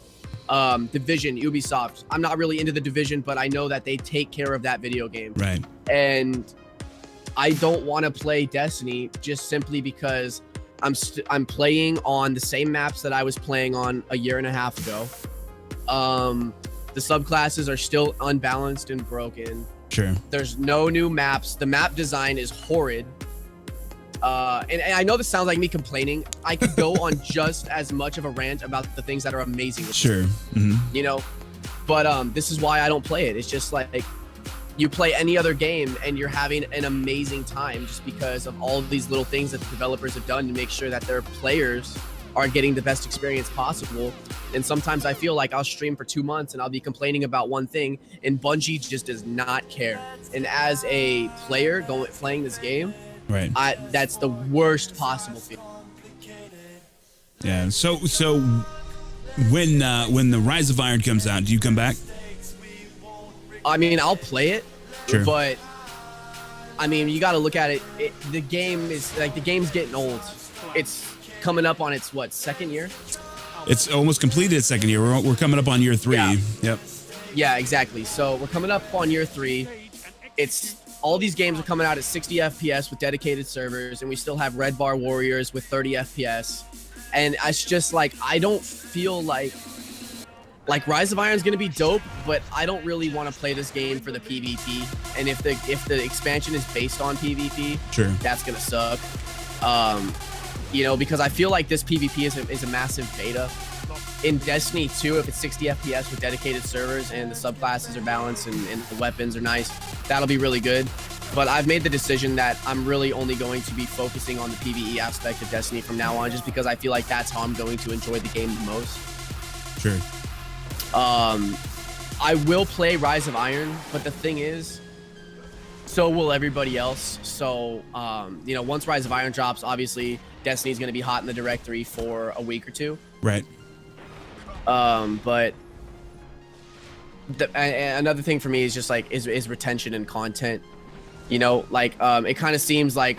Division, Ubisoft. I'm not really into the Division, but I know that they take care of that video game. Right. And I don't want to play Destiny just simply because I'm playing on the same maps that I was playing on a year and a half ago. The subclasses are still unbalanced and broken. Sure. There's no new maps. The map design is horrid. And I know this sounds like me complaining. I could go on just as much of a rant about the things that are amazing. Sure. You know, but this is why I don't play it. It's just like you play any other game and you're having an amazing time just because of all of these little things that the developers have done to make sure that their players are getting the best experience possible. And sometimes I feel like I'll stream for 2 months and I'll be complaining about one thing and Bungie just does not care. And as a player playing this game, right, that's the worst possible feeling. Yeah. So when the Rise of Iron comes out, do you come back? I mean, I'll play it, sure, but I mean, you got to look at it. The game's getting old. It's coming up on its second year? It's almost completed its second year. We're coming up on year 3. Yeah. Yep. Yeah, exactly. So we're coming up on year 3. All these games are coming out at 60 FPS with dedicated servers, and we still have Red Bar Warriors with 30 FPS. And it's just like, I don't feel like Rise of Iron is going to be dope, but I don't really want to play this game for the PvP. And if the expansion is based on PvP, sure, that's going to suck. You know, because I feel like this PvP is a massive beta. In Destiny 2, if it's 60 FPS with dedicated servers and the subclasses are balanced and the weapons are nice, that'll be really good. But I've made the decision that I'm really only going to be focusing on the PvE aspect of Destiny from now on, just because I feel like that's how I'm going to enjoy the game the most. Sure. I will play Rise of Iron, but the thing is, so will everybody else. So, you know, once Rise of Iron drops, obviously Destiny's going to be hot in the directory for a week or two. Right. But another thing for me is just like is retention and content. You know, like it kind of seems like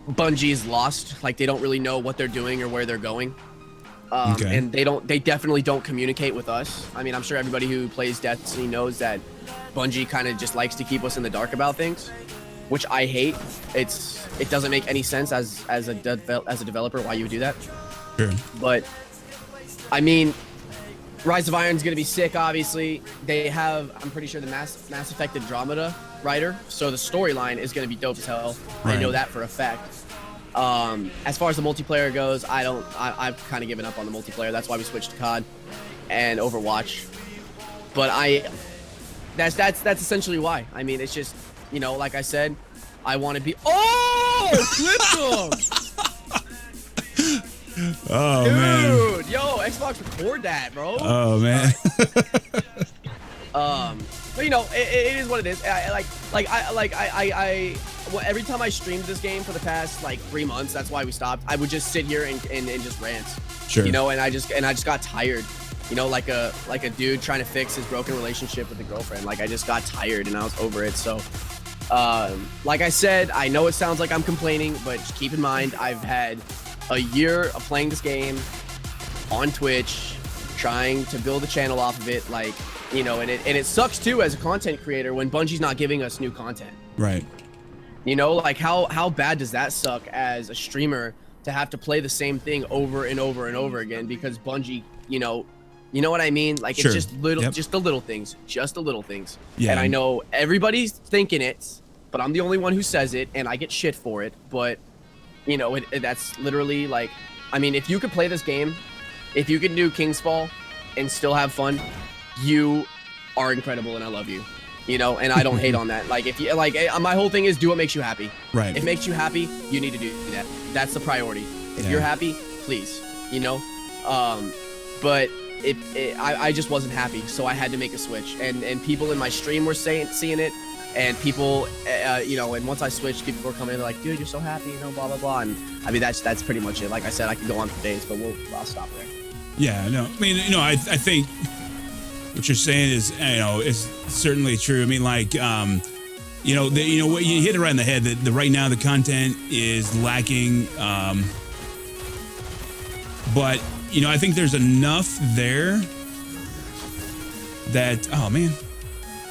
Bungie is lost. Like they don't really know what they're doing or where they're going. Okay. And they definitely don't communicate with us. I mean, I'm sure everybody who plays Destiny knows that Bungie kind of just likes to keep us in the dark about things, which I hate. It doesn't make any sense as a developer why you would do that. Sure. But I mean, Rise of Iron's gonna be sick. Obviously, they have, I'm pretty sure, the Mass Effect Andromeda writer, so the storyline is gonna be dope as hell. Right. I know that for a fact. As far as the multiplayer goes, I've kind of given up on the multiplayer. That's why we switched to COD and Overwatch. But that's essentially why. I mean, it's just, you know, like I said, I want to be. Oh, clipped him. Oh, dude, man. Yo, Xbox record that, bro. Oh, man. But you know, it is what it is. Every time I streamed this game for the past like 3 months, that's why we stopped. I would just sit here and just rant. Sure. You know, and I just got tired. You know, like a dude trying to fix his broken relationship with a girlfriend. Like I just got tired and I was over it. So, like I said, I know it sounds like I'm complaining, but just keep in mind I've had a year of playing this game on Twitch, trying to build a channel off of it. Like, you know, and it sucks too as a content creator when Bungie's not giving us new content. Right. You know, like how bad does that suck as a streamer to have to play the same thing over and over and over again because Bungie, you know what I mean? Like Sure. It's just just the little things, Yeah. And I know everybody's thinking it, but I'm the only one who says it, and I get shit for it. But you know, that's literally like, I mean, if you could play this game, if you can do King's Fall and still have fun, you are incredible, and I love you. You know, and I don't hate on that. Like, if you like, my whole thing is do what makes you happy. Right. If it makes you happy, you need to do that. That's the priority. If you're happy, please. You know, but I just wasn't happy, so I had to make a switch. And people in my stream were seeing it, and people, you know, and once I switched, people were coming in, they're like, dude, you're so happy, you know, blah blah blah. And I mean, that's pretty much it. Like I said, I could go on for days, but I'll stop there. Yeah. No. I mean, you know, I think what you're saying is, you know, is certainly true. I mean, like, you know, what you hit it right in the head. That right now the content is lacking, but I think there's enough there that, oh man,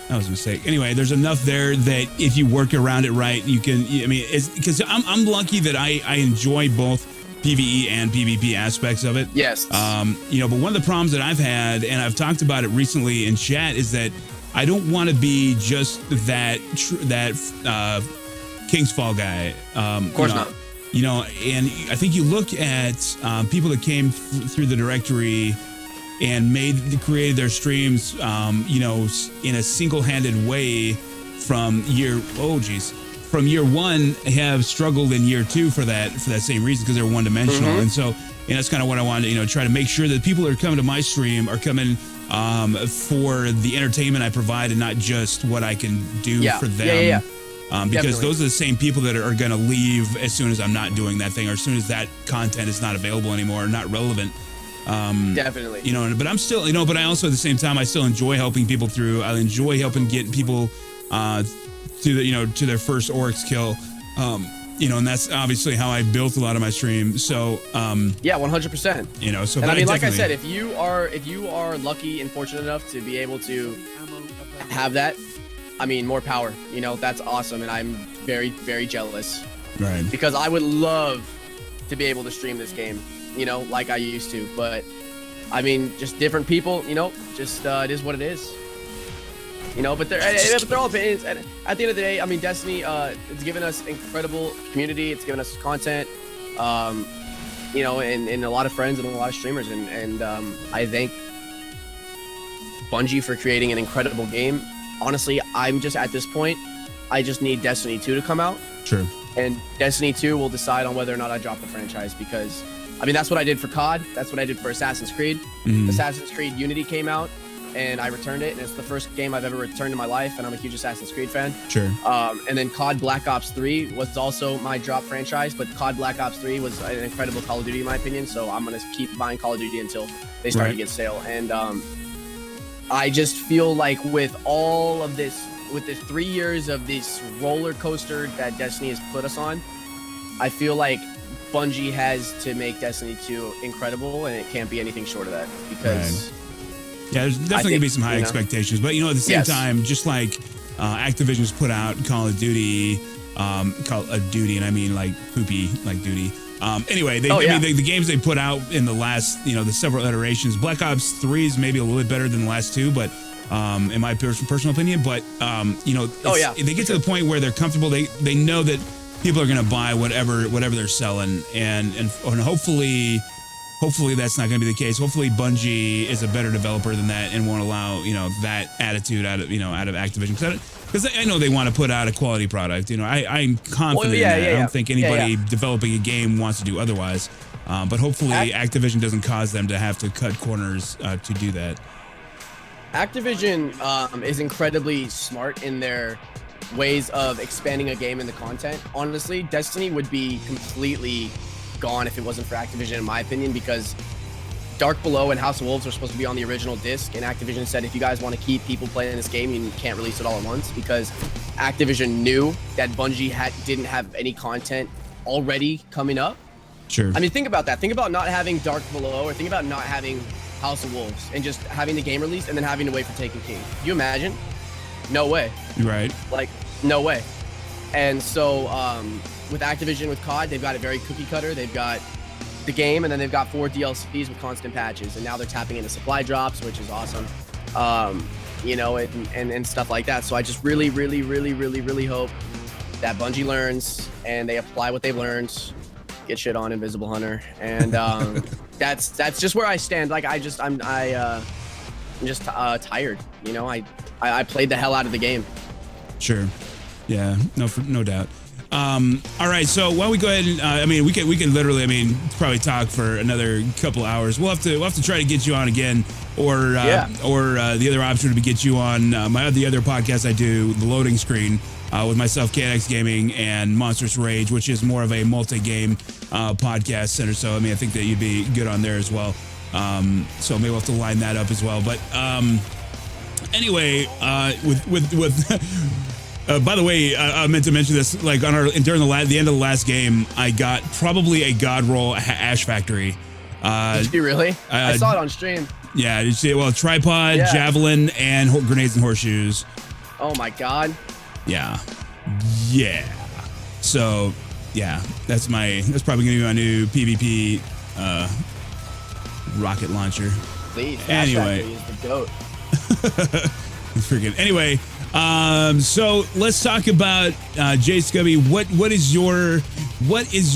that was a mistake. Anyway, there's enough there that if you work around it right, you can, I mean, it's because I'm lucky that I enjoy both PvE and PvP aspects of it. Yes. But one of the problems that I've had, and I've talked about it recently in chat, is that I don't want to be just that King's Fall guy. Of course not. And I think you look at people that came through the directory and created their streams, in a single-handed way from year one, have struggled in year two for that same reason, because they're one-dimensional. Mm-hmm. And so, that's kind of what I wanted to, try to make sure that people that are coming to my stream are coming for the entertainment I provide and not just what I can do for them. Yeah. Because Definitely. those are the same people that are going to leave as soon as I'm not doing that thing, or as soon as that content is not available anymore, or not relevant. Definitely. But I'm still, but I also at the same time, I still enjoy helping people through. I enjoy helping get people to their first Oryx kill. And that's obviously how I built a lot of my stream. So, 100%. So, and I mean, like I said, if you are lucky and fortunate enough to be able to have that, I mean, more power, that's awesome. And I'm very, very jealous. Right. Because I would love to be able to stream this game, like I used to. But I mean, just different people, just it is what it is. But they're all opinions. And at the end of the day, I mean, Destiny, it's given us incredible community. It's given us content, and a lot of friends and a lot of streamers. And I thank Bungie for creating an incredible game. Honestly, I'm just at this point, I just need Destiny 2 to come out. Sure. And Destiny 2 will decide on whether or not I drop the franchise, because, I mean, that's what I did for COD. That's what I did for Assassin's Creed. Mm-hmm. Assassin's Creed Unity came out, and I returned it, and it's the first game I've ever returned in my life, and I'm a huge Assassin's Creed fan. Sure. And then COD Black Ops 3 was also my drop franchise, but COD Black Ops 3 was an incredible Call of Duty in my opinion, so I'm going to keep buying Call of Duty until they start to get stale. And I just feel like with all of this, with the 3 years of this roller coaster that Destiny has put us on, I feel like Bungie has to make Destiny 2 incredible, and it can't be anything short of that, because... Right. Yeah, there's definitely going to be some high expectations. But, at the same time, just like Activision's put out Call of Duty, and I mean like poopy, like duty. Anyway, the games they put out in the last, the several iterations, Black Ops 3 is maybe a little bit better than the last two, but in my personal opinion, but, they get to the point where they're comfortable. They know that people are going to buy whatever they're selling, and hopefully that's not going to be the case. Hopefully Bungie is a better developer than that and won't allow, that attitude out of Activision, because I know they want to put out a quality product. I'm confident in that. I don't think anybody developing a game wants to do otherwise. But hopefully Activision doesn't cause them to have to cut corners to do that. Activision is incredibly smart in their ways of expanding a game and the content. Honestly, Destiny would be completely gone if it wasn't for Activision, in my opinion, because Dark Below and House of Wolves were supposed to be on the original disc, and Activision said, if you guys want to keep people playing this game, you can't release it all at once, because Activision knew that Bungie didn't have any content already coming up. Sure. I mean, think about that. Think about not having Dark Below, or think about not having House of Wolves, and just having the game released and then having to wait for Taken King. You imagine? No way. Right. Like, no way. And so, with Activision, with COD, they've got it very cookie cutter. They've got the game, and then they've got 4 DLCs with constant patches, and now they're tapping into supply drops, which is awesome. And stuff like that. So I just really, really, really, really, really hope that Bungie learns and they apply what they've learned. Get shit on Invisible Hunter, and that's just where I stand. Like I'm just tired. I played the hell out of the game. Sure. Yeah. No doubt. All right. So why don't we go ahead and we can literally probably talk for another couple hours. We'll have to try to get you on again, or the other option would be get you on the other podcast I do, The Loading Screen, with myself, KNX Gaming, and Monstrous Rage, which is more of a multi-game podcast center. So I think that you'd be good on there as well. So maybe we'll have to line that up as well. But anyway, by the way, I meant to mention this. Like during the end of the last game, I got probably a God roll Ash Factory. Did you really? I saw it on stream. Yeah, you see it? Well, tripod, Yeah. javelin, and grenades and horseshoes. Oh my god. Yeah. Yeah. So, yeah, that's probably gonna be my new PvP rocket launcher. Please. Anyway. Is the goat. Freaking. Anyway, so let's talk about Jay Scubby. What is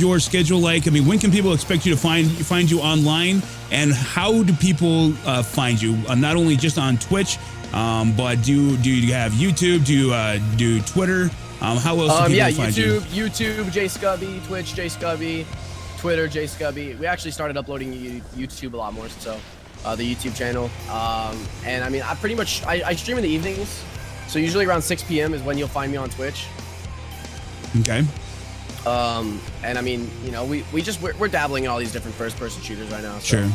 your schedule like? I mean, when can people expect you to find you online, and how do people find you? Not only just on Twitch, but do you have YouTube? Do you do Twitter? How else do people find you? YouTube, Jay Scubby, Twitch, Jay Scubby, Twitter, Jay Scubby. We actually started uploading YouTube a lot more, so the YouTube channel. And I mean, I stream in the evenings, so usually around 6 p.m. is when you'll find me on Twitch. Okay. And I mean, you know, we're dabbling in all these different first-person shooters right now. So, Sure.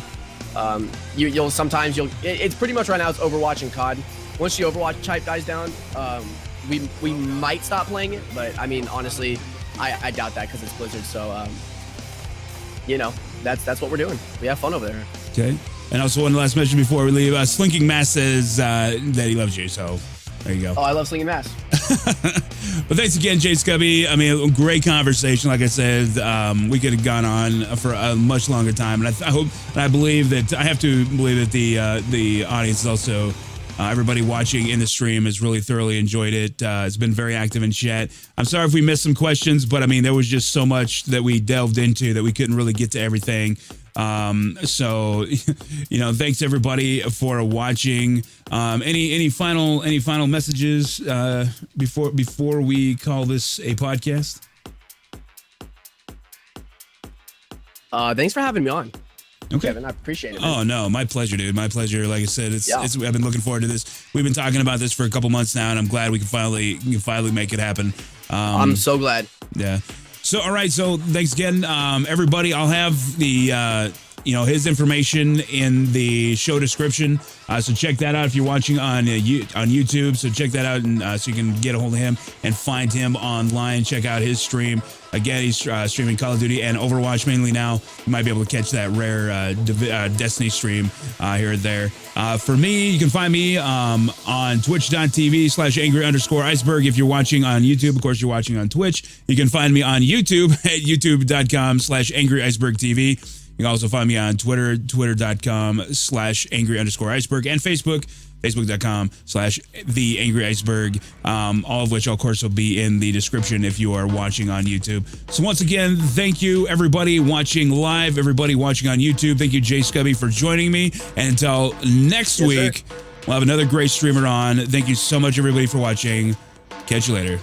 It's pretty much right now it's Overwatch and COD. Once the Overwatch hype dies down, we might stop playing it, but I mean, honestly, I doubt that because it's Blizzard. So, you know, that's what we're doing. We have fun over there. Okay. And also one last mention before we leave. Slinking Mass says that he loves you, so there you go. Oh, I love Slinging Mass. But thanks again, Jay Scubby. I mean, a great conversation. Like I said, we could have gone on for a much longer time, and I hope, and I believe that I have to believe that the audience is also. Everybody watching in the stream has really thoroughly enjoyed it. It's been very active in chat. I'm sorry if we missed some questions, but I mean, there was just so much that we delved into that we couldn't really get to everything. So, you know, thanks everybody for watching. Any final messages before we call this a podcast? Thanks for having me on. Okay. Kevin, I appreciate it, man. Oh no, my pleasure, dude. My pleasure. Like I said, I've been looking forward to this. We've been talking about this for a couple months now, and I'm glad we can finally make it happen. I'm so glad. Yeah. So all right. So thanks again, everybody. I'll have the his information in the show description. So check that out if you're watching on YouTube. So check that out, and so you can get a hold of him and find him online. Check out his stream. Again, he's streaming Call of Duty and Overwatch mainly now. You might be able to catch that rare Destiny stream here and there. For me, you can find me on twitch.tv/angry_iceberg. If you're watching on YouTube, of course, you're watching on Twitch. You can find me on YouTube at youtube.com/angry_iceberg.tv. You can also find me on Twitter, twitter.com/angry_iceberg, and Facebook, facebook.com/theangryiceberg, all of which, of course, will be in the description if you are watching on YouTube. So once again, thank you, everybody watching live, everybody watching on YouTube. Thank you, Jay Scubby, for joining me. And until next week, we'll have another great streamer on. Thank you so much, everybody, for watching. Catch you later.